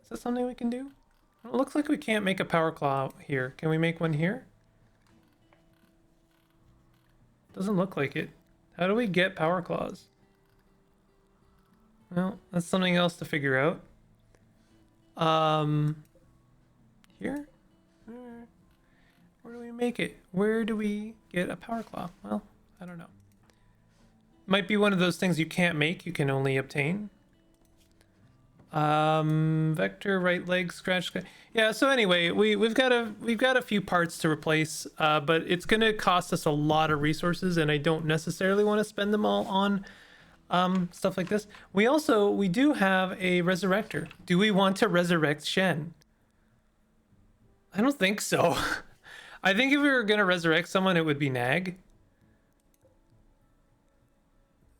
Speaker 1: Is that something we can do? It looks like we can't make a power claw here. Can we make one here? Doesn't look like it. How do we get power claws? Well, that's something else to figure out. Here? Where do we make it? Where do we get a power claw? Well, I don't know. Might be one of those things you can't make, you can only obtain. Vector, right leg, scratch. Yeah, so anyway, we've got a few parts to replace, but it's gonna cost us a lot of resources, and I don't necessarily want to spend them all on stuff like this. We do have a resurrector. Do we want to resurrect Shen? I don't think so. I think if we were gonna resurrect someone, it would be Nag.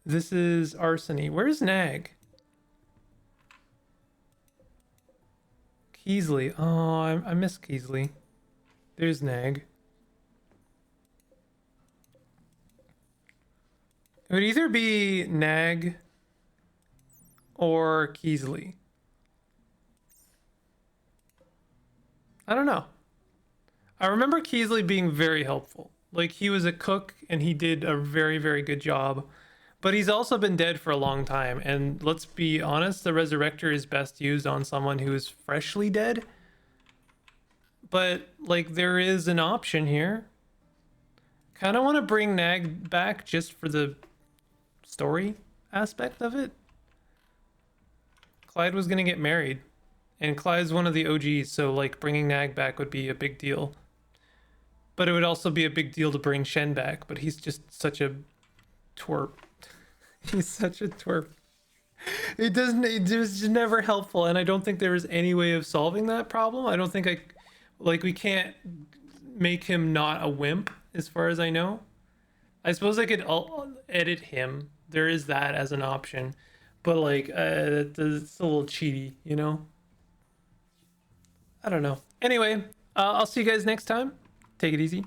Speaker 1: This is Arsony. Where's Nag? Keesley. Oh, I miss Keesley. There's Nag. It would either be Nag or Keesley. I don't know. I remember Keesley being very helpful. Like, he was a cook and he did a very, very good job. But he's also been dead for a long time. And let's be honest, the Resurrector is best used on someone who is freshly dead. But, like, there is an option here. Kind of want to bring Nag back just for the story aspect of it. Clyde was going to get married. And Clyde's one of the OGs, so, like, bringing Nag back would be a big deal. But it would also be a big deal to bring Shen back, but he's just such a twerp. He's such a twerp. It was just never helpful, and I don't think there was any way of solving that problem. I don't think we can't make him not a wimp, as far as I know. I suppose I could edit him. There is that as an option. But, like, it's a little cheaty, you know? I don't know. Anyway, I'll see you guys next time. Take it easy.